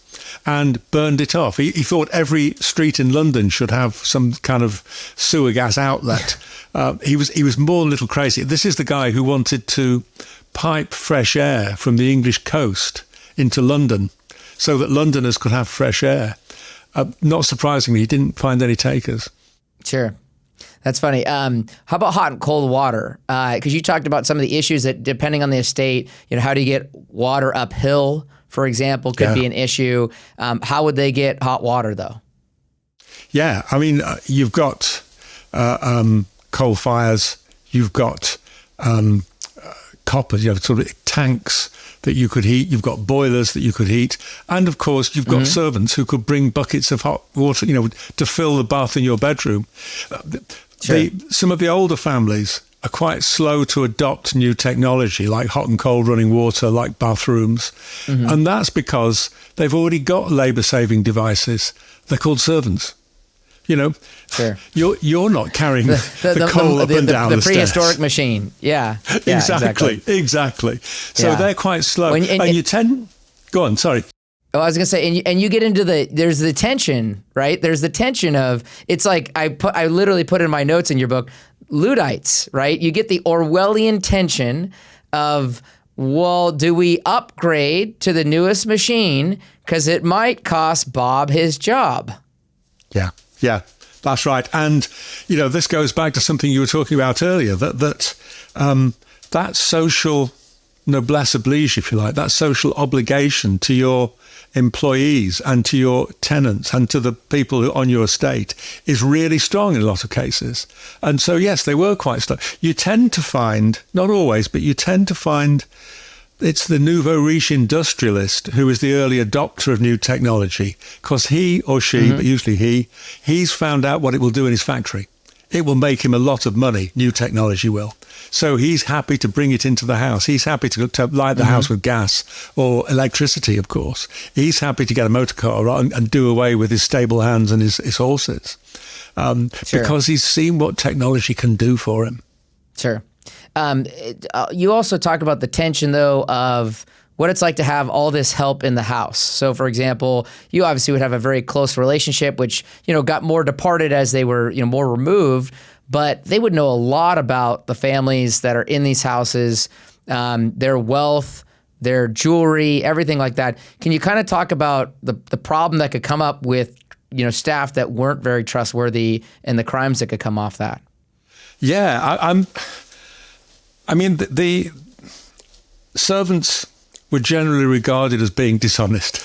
and burned it off. He thought every street in London should have some kind of sewer gas outlet. He was more than a little crazy. This is the guy who wanted to pipe fresh air from the English coast into London so that Londoners could have fresh air. Not surprisingly, he didn't find any takers. Sure. That's funny. How about hot and cold water? Because you talked about some of the issues that, depending on the estate, how do you get water uphill, for example, could be an issue. How would they get hot water, though? Yeah, I mean, you've got coal fires, you've got coppers, you have sort of tanks that you could heat, you've got boilers that you could heat, and of course you've got servants who could bring buckets of hot water, to fill the bath in your bedroom. Some of the older families are quite slow to adopt new technology like hot and cold running water, like bathrooms, and that's because they've already got labour-saving devices. They're called servants. You're not carrying the coal up and down the stairs. The prehistoric machine. Yeah. Exactly. So they're quite slow. And you tend... Go on, sorry. Oh, I was going to say, and you get into there's the tension, right? There's the tension of, it's like, I literally put in my notes in your book, Luddites, right? You get the Orwellian tension of, well, do we upgrade to the newest machine because it might cost Bob his job? Yeah, that's right. And, this goes back to something you were talking about earlier, that social noblesse oblige, if you like, that social obligation to your employees and to your tenants and to the people who on your estate is really strong in a lot of cases. And so, yes, they were quite strong. You tend to find, not always, but you tend to find it's the Nouveau Riche industrialist who is the early adopter of new technology, because he or she, but usually he's found out what it will do in his factory. It will make him a lot of money, new technology will. So he's happy to bring it into the house. He's happy to light the house with gas or electricity, of course. He's happy to get a motor car and do away with his stable hands and his horses because he's seen what technology can do for him. Sure. You also talked about the tension, though, of what it's like to have all this help in the house. So, for example, you obviously would have a very close relationship, which, got more departed as they were, more removed, but they would know a lot about the families that are in these houses, their wealth, their jewelry, everything like that. Can you kind of talk about the problem that could come up with, staff that weren't very trustworthy and the crimes that could come off that? Yeah, the servants were generally regarded as being dishonest.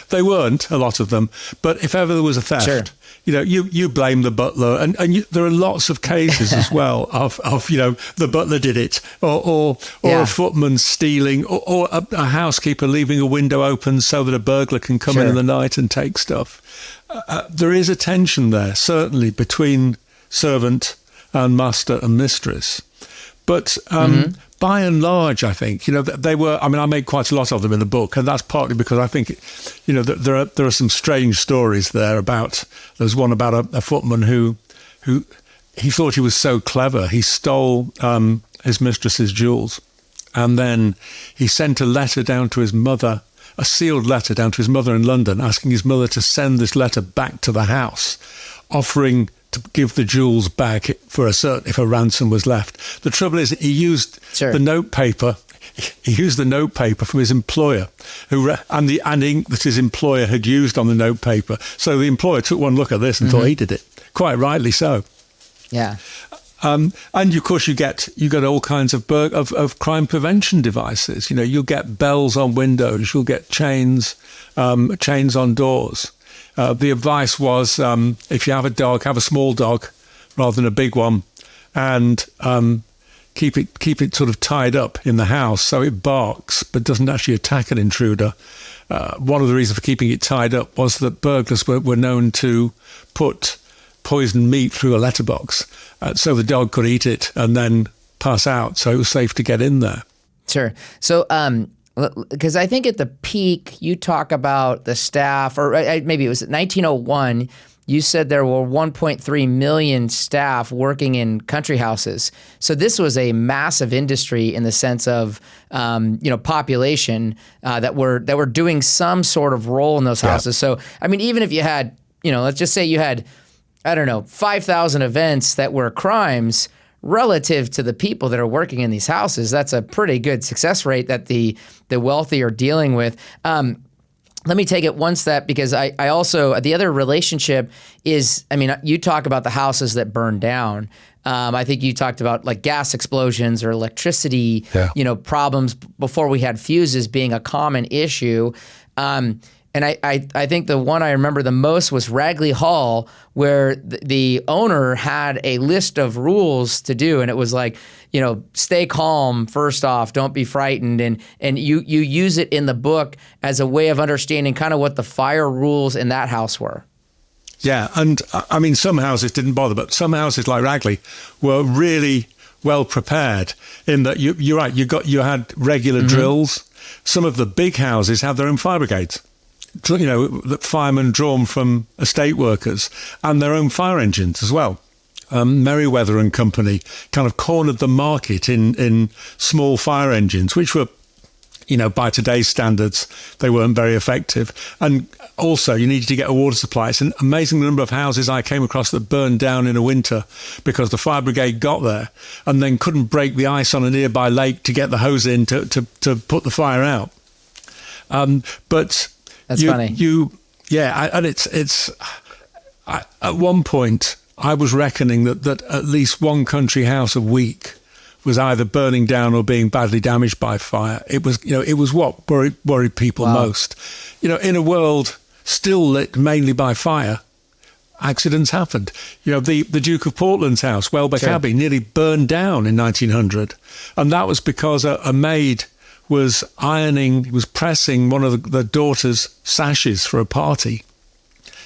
They weren't, a lot of them, but if ever there was a theft, you blame the butler, and there are lots of cases as well of the butler did it, or a footman stealing, or a housekeeper leaving a window open so that a burglar can come in the night and take stuff. There is a tension there, certainly, between servant and master and mistress. But by and large, I think, they were, I made quite a lot of them in the book, and that's partly because I think, there are some strange stories there there's one about a footman who he thought he was so clever. He stole his mistress's jewels, and then he sent a letter down to his mother, a sealed letter down to his mother in London, asking his mother to send this letter back to the house, offering to give the jewels back if a ransom was left. The trouble is, he used the notepaper. He used the notepaper from his employer, and the ink that his employer had used on the notepaper. So the employer took one look at this and thought he did it. Quite rightly so. Yeah. And of course, you get all kinds of crime prevention devices. You'll get bells on windows. You'll get chains on doors. The advice was, if you have a dog, have a small dog rather than a big one, and keep it sort of tied up in the house so it barks but doesn't actually attack an intruder. One of the reasons for keeping it tied up was that burglars were known to put poisoned meat through a letterbox so the dog could eat it and then pass out, so it was safe to get in there. Sure. So, because I think at the peak, you talk about the staff, or maybe it was 1901, you said there were 1.3 million staff working in country houses. So this was a massive industry in the sense of, population that were doing some sort of role in those houses. So, even if you had, let's just say you had, 5,000 events that were crimes, relative to the people that are working in these houses, that's a pretty good success rate that the wealthy are dealing with. Let me take it one step, because I also, the other relationship is, you talk about the houses that burn down. I think you talked about like gas explosions or electricity, problems before we had fuses being a common issue. And I think the one I remember the most was Ragley Hall, where the owner had a list of rules to do. And it was like, stay calm, first off, don't be frightened. And you use it in the book as a way of understanding kind of what the fire rules in that house were. Yeah. And some houses didn't bother, but some houses like Ragley were really well prepared in that you're right. You had regular drills. Some of the big houses had their own fire brigades. The firemen drawn from estate workers and their own fire engines as well. Merriweather and Company kind of cornered the market in small fire engines, which were, by today's standards, they weren't very effective. And also, you needed to get a water supply. It's an amazing number of houses I came across that burned down in a winter because the fire brigade got there and then couldn't break the ice on a nearby lake to get the hose in to put the fire out. But that's funny. At one point, I was reckoning that at least one country house a week was either burning down or being badly damaged by fire. It was what worried people most. In a world still lit mainly by fire, accidents happened. The Duke of Portland's house, Welbeck Abbey, nearly burned down in 1900, and that was because a maid was pressing one of the daughter's sashes for a party.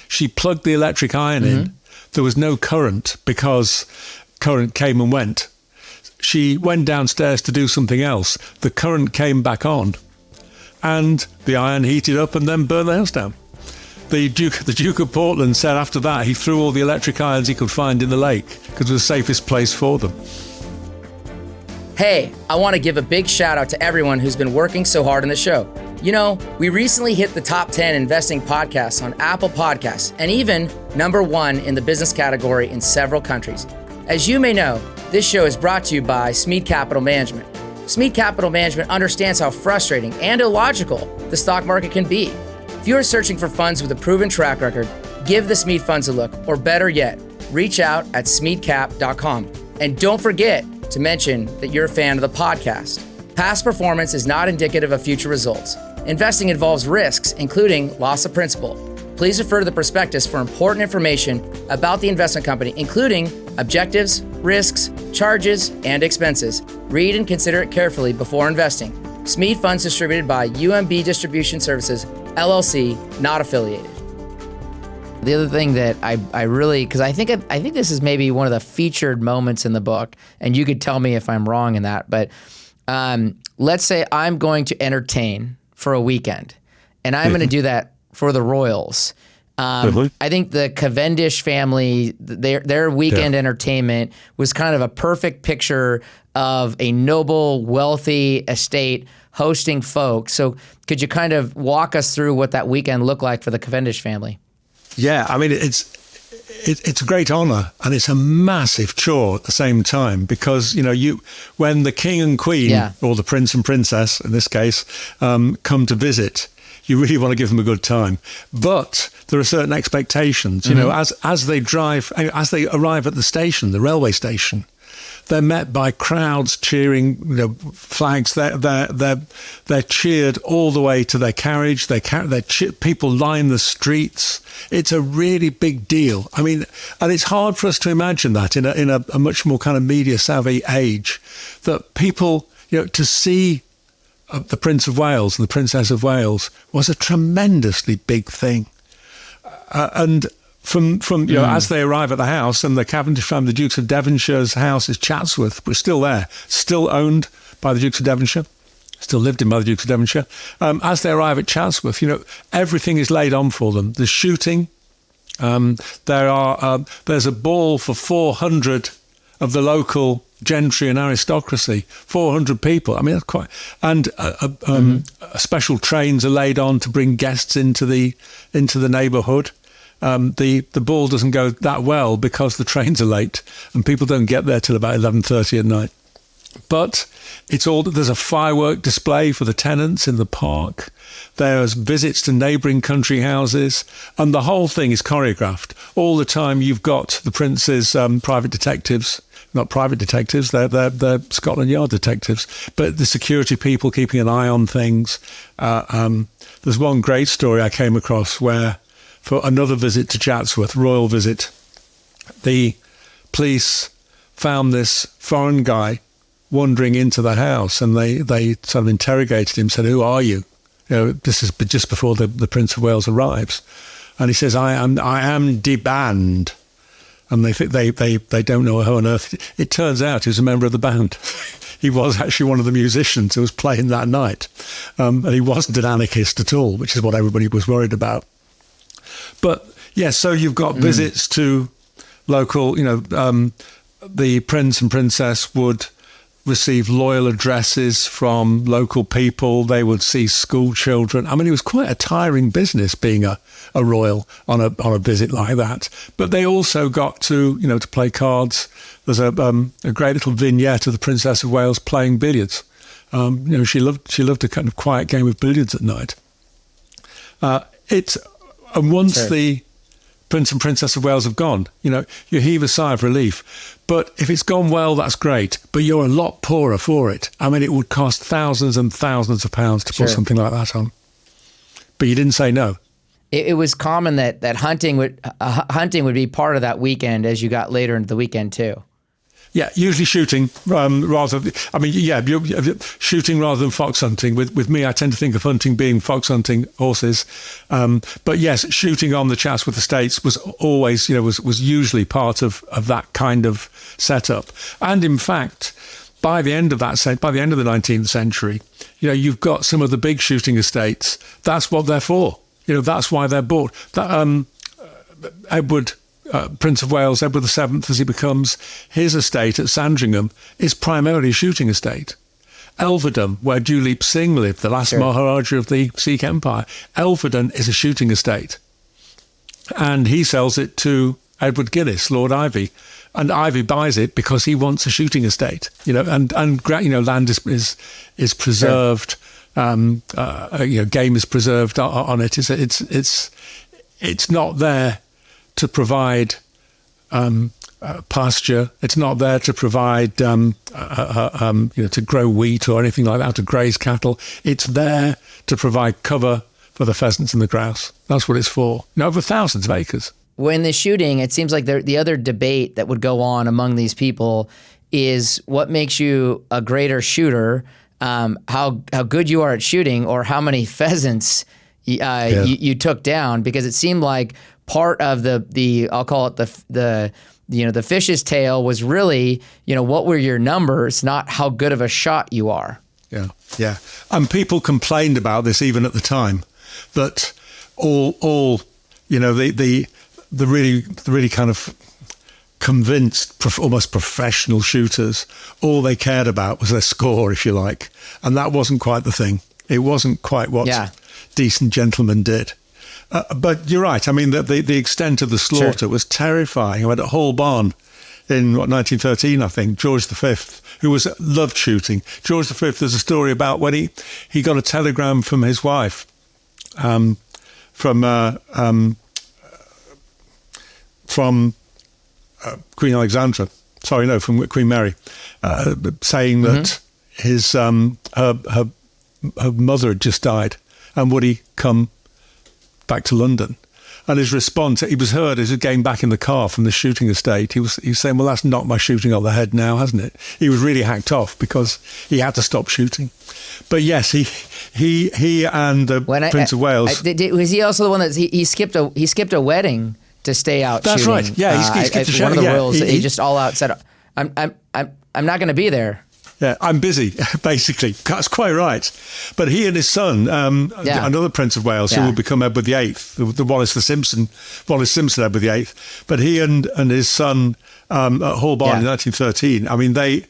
She plugged the electric iron in. There was no current because current came and went. she went downstairs to do something else. The current came back on, and the iron heated up and then burned the house down. The Duke of Portland said after that he threw all the electric irons he could find in the lake because it was the safest place for them. Hey, I want to give a big shout out to everyone who's been working so hard on the show. You know, we recently hit the top 10 investing podcasts on Apple Podcasts and even #1 in the business category in several countries. As you may know, this show is brought to you by Smead Capital Management. Smead Capital Management understands how frustrating and illogical the stock market can be. If you are searching for funds with a proven track record, give the Smead funds a look, or better yet, reach out at smeadcap.com. And don't forget to mention that you're a fan of the podcast. Past performance is not indicative of future results. Investing involves risks, including loss of principal. Please refer to the prospectus for important information about the investment company, including objectives, risks, charges, and expenses. Read and consider it carefully before investing. Smead Funds distributed by UMB Distribution Services, LLC, not affiliated. The other thing that I really, because I think this is maybe one of the featured moments in the book, and you could tell me if I'm wrong in that, but let's say I'm going to entertain for a weekend, and I'm going to do that for the royals. I think the Cavendish family, their weekend entertainment was kind of a perfect picture of a noble, wealthy estate hosting folks. So could you kind of walk us through what that weekend looked like for the Cavendish family? Yeah, I mean, it's a great honor, and it's a massive chore at the same time, because, you know, when the king and queen, or the prince and princess in this case, come to visit, you really want to give them a good time. But there are certain expectations, you know, as they arrive at the station, the railway station, they're met by crowds cheering, you know, flags. They're cheered all the way to their carriage. People line the streets. It's a really big deal. I mean, and it's hard for us to imagine that in a much more kind of media savvy age, that people, you know, to see the Prince of Wales and the Princess of Wales was a tremendously big thing, and. From you know, as they arrive at the house, and the Cavendish family, the Dukes of Devonshire's house is Chatsworth, but still there, still owned by the Dukes of Devonshire, still lived in by the Dukes of Devonshire. As they arrive at Chatsworth, you know, everything is laid on for them. There's shooting. There's a ball for 400 of the local gentry and aristocracy, 400 people. I mean, that's quite. And special trains are laid on to bring guests into the neighbourhood. The ball doesn't go that well because the trains are late and people don't get there till about 11:30 at night. But there's a firework display for the tenants in the park. There's visits to neighbouring country houses, and the whole thing is choreographed. All the time you've got the prince's private detectives, not private detectives, they're Scotland Yard detectives, but the security people keeping an eye on things. There's one great story I came across where, for another visit to Chatsworth, royal visit, the police found this foreign guy wandering into the house, and they sort of interrogated him, said, "Who are you?" You know, this is just before the Prince of Wales arrives, and he says, "I am de band," and they think they don't know how on earth. It turns out he was a member of the band. He was actually one of the musicians who was playing that night, and he wasn't an anarchist at all, which is what everybody was worried about. But yes, so you've got visits to local, you know, the prince and princess would receive loyal addresses from local people. They would see school children. I mean, it was quite a tiring business being a royal on a visit like that. But they also got to, you know, to play cards. There's a great little vignette of the Princess of Wales playing billiards. You know, she loved a kind of quiet game of billiards at night. And once the Prince and Princess of Wales have gone, you know, you heave a sigh of relief. But if it's gone well, that's great. But you're a lot poorer for it. I mean, it would cost thousands and thousands of pounds to put something like that on. But you didn't say no. It was common that hunting would be part of that weekend as you got later into the weekend too. Yeah, usually shooting shooting rather than fox hunting. With me, I tend to think of hunting being fox hunting horses. But yes, shooting on the Chatsworth estates was always, you know, was usually part of that kind of setup. And in fact, by the end of the 19th century, you've got some of the big shooting estates. That's what they're for. That's why they're bought. Edward, Prince of Wales, Edward VII, as he becomes, his estate at Sandringham is primarily a shooting estate. Elverdon, where Duleep Singh lived, the last Maharaja of the Sikh Empire, Elverdon is a shooting estate. And he sells it to Edward Guinness, Lord Ivy. And Ivy buys it because he wants a shooting estate, and land is preserved, game is preserved on it. It's not there to provide pasture. It's not there to provide to grow wheat or anything like that, to graze cattle. It's there to provide cover for the pheasants and the grouse. That's what it's for. Over thousands of acres. When the shooting, it seems like the other debate that would go on among these people is what makes you a greater shooter, how good you are at shooting, or how many pheasants you took down. Because it seemed like part of the I'll call it the fish's tail was really what were your numbers, not how good of a shot you are. Yeah. And people complained about this even at the time, that all the really kind of convinced, almost professional shooters, all they cared about was their score, if you like. And that wasn't quite the thing. It wasn't quite what decent gentlemen did. But you're right. I mean, the extent of the slaughter was terrifying. I went at Holborn in 1913, I think. George V, who loved shooting. George V, there's a story about when he got a telegram from his wife, from Queen Alexandra, from Queen Mary, saying that his her mother had just died, and would he come back to London? And his response, he was heard as he was getting back in the car from the shooting estate. He was saying, "Well, that's knocked my shooting on the head now, hasn't it?" He was really hacked off because he had to stop shooting. But yes, he and the Prince of Wales. Was he also the one that he skipped a wedding to stay out That's shooting? Right. Yeah, he skipped a one of the royals. He just all out said, "I'm not going to be there." Yeah, I'm busy, basically. That's quite right. But he and his son, another Prince of Wales, who will become Edward VIII, the Wallace Simpson Edward VIII. But he and his son at Holborn in 1913, I mean, they,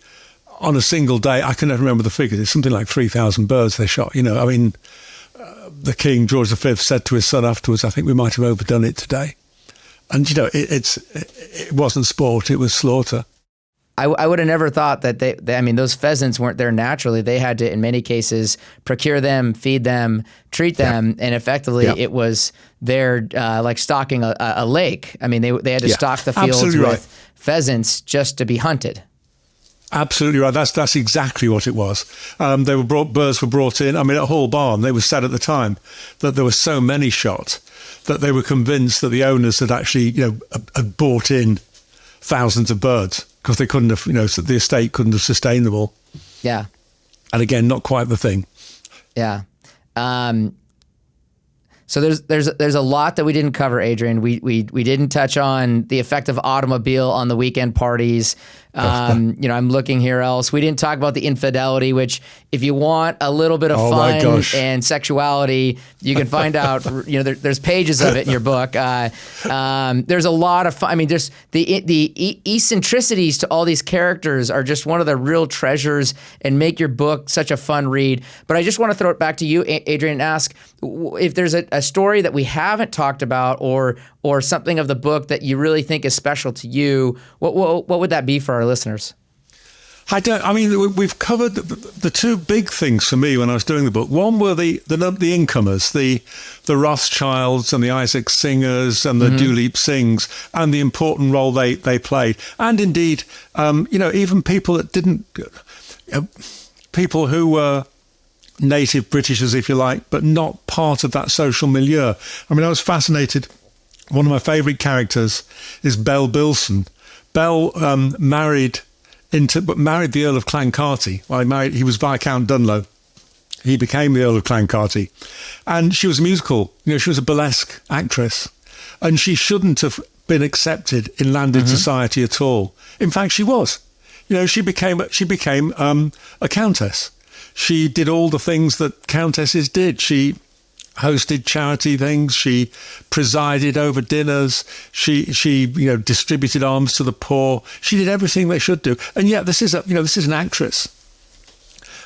on a single day, I can never remember the figures, it's something like 3,000 birds they shot. The King, George V, said to his son afterwards, "I think we might have overdone it today." And, it wasn't sport, it was slaughter. I would have never thought that those pheasants weren't there naturally. They had to, in many cases, procure them, feed them, treat them, and effectively it was there like stocking a lake. I mean, they had to stock the fields with pheasants just to be hunted. Absolutely right. That's exactly what it was. Birds were brought in. I mean, at Holborn, they were said at the time that there were so many shot that they were convinced that the owners had actually, had bought in thousands of birds, because they couldn't have, the estate couldn't have sustained them all. Yeah. And again, not quite the thing. Yeah. So there's a lot that we didn't cover, Adrian. We didn't touch on the effect of automobile on the weekend parties. I'm looking here else. We didn't talk about the infidelity, which if you want a little bit of fun and sexuality, you can find out, there's pages of it in your book. There's a lot of fun. I mean, there's the eccentricities to all these characters are just one of the real treasures and make your book such a fun read. But I just want to throw it back to you, Adrian, and ask if there's a story that we haven't talked about or something of the book that you really think is special to you. What would that be for our listeners? We've covered the two big things for me when I was doing the book. One were the incomers, the Rothschilds and the Isaac Singers and the Duleep Singhs, and the important role they played. And indeed, even people that didn't, people who were native Britishers, if you like, but not part of that social milieu. I mean, I was fascinated. One of my favourite characters is Bell Bilson. Bell married the Earl of Clancarty. Well, he was Viscount Dunlow. He became the Earl of Clancarty. And she was a musical, she was a burlesque actress. And she shouldn't have been accepted in landed society at all. In fact, she was. she became a countess. She did all the things that countesses did. She hosted charity things. She presided over dinners. She distributed alms to the poor. She did everything they should do. And yet, this is an actress.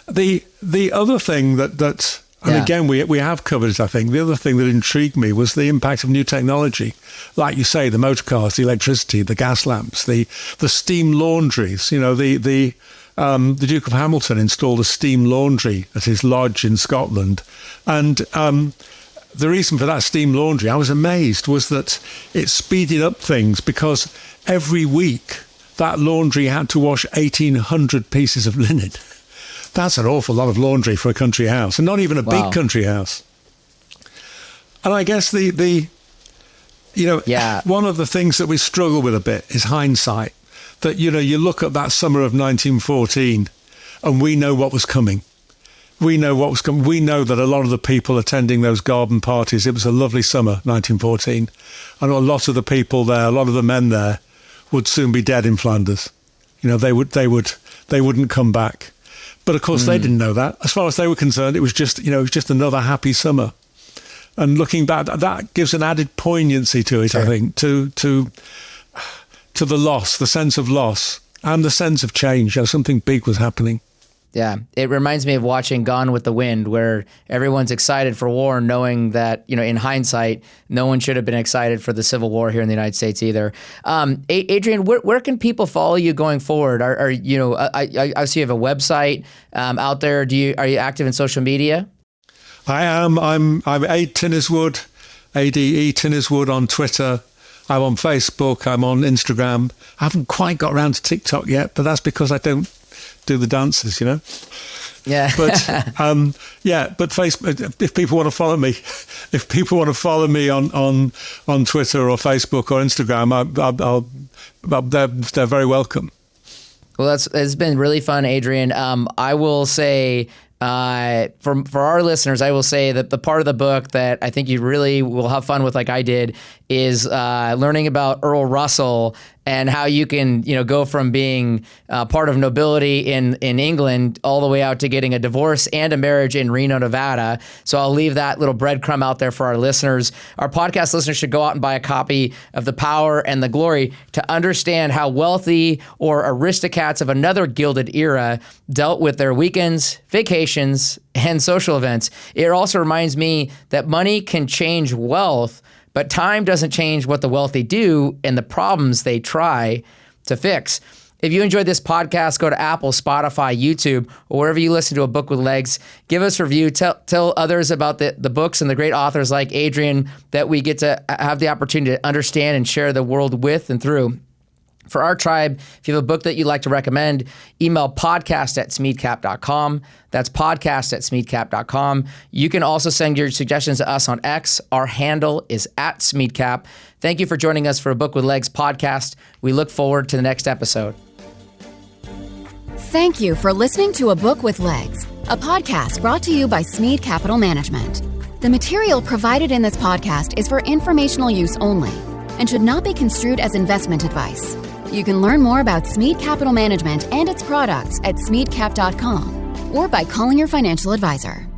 The other thing that and again, we have covered it, I think. The other thing that intrigued me was the impact of new technology. Like you say, the motor cars, the electricity, the gas lamps, the steam laundries. The Duke of Hamilton installed a steam laundry at his lodge in Scotland. And the reason for that steam laundry, I was amazed, was that it speeded up things because every week that laundry had to wash 1,800 pieces of linen. That's an awful lot of laundry for a country house, and not even a big country house. And I guess one of the things that we struggle with a bit is hindsight. That, you look at that summer of 1914 and we know what was coming. We know what was coming. We know that a lot of the people attending those garden parties, it was a lovely summer, 1914. And a lot of the people there, a lot of the men there would soon be dead in Flanders. They wouldn't come back. But of course, they didn't know that. As far as they were concerned, it was just another happy summer. And looking back, that gives an added poignancy to it, sure. I think, to the loss, the sense of loss, and the sense of change. Something big was happening. Yeah, it reminds me of watching Gone with the Wind, where everyone's excited for war, knowing that, in hindsight, no one should have been excited for the Civil War here in the United States either. Adrian, where can people follow you going forward? I see you have a website out there. Are you active in social media? I am. I'm Ade Tinniswood, ADE Tinniswood on Twitter. I'm on Facebook. I'm on Instagram. I haven't quite got around to TikTok yet, but that's because I don't do the dances, Yeah. But but Facebook. If people want to follow me, on Twitter or Facebook or Instagram, they're very welcome. Well, it's been really fun, Adrian. I will say, for our listeners, I will say that the part of the book that I think you really will have fun with, like I did, is learning about Earl Russell and how you can, go from being part of nobility in England all the way out to getting a divorce and a marriage in Reno, Nevada. So I'll leave that little breadcrumb out there for our listeners. Our podcast listeners should go out and buy a copy of The Power and the Glory to understand how wealthy or aristocrats of another gilded era dealt with their weekends, vacations, and social events. It also reminds me that money can change wealth, but time doesn't change what the wealthy do and the problems they try to fix. If you enjoyed this podcast, go to Apple, Spotify, YouTube, or wherever you listen to A Book with Legs. Give us a review. Tell others about the books and the great authors like Adrian that we get to have the opportunity to understand and share the world with and through. For our tribe, if you have a book that you'd like to recommend, email podcast@smeadcap.com. That's podcast@smeadcap.com. You can also send your suggestions to us on X. Our handle is @SmeadCap. Thank you for joining us for A Book with Legs podcast. We look forward to the next episode. Thank you for listening to A Book with Legs, a podcast brought to you by Smead Capital Management. The material provided in this podcast is for informational use only and should not be construed as investment advice. You can learn more about Smead Capital Management and its products at smeadcap.com or by calling your financial advisor.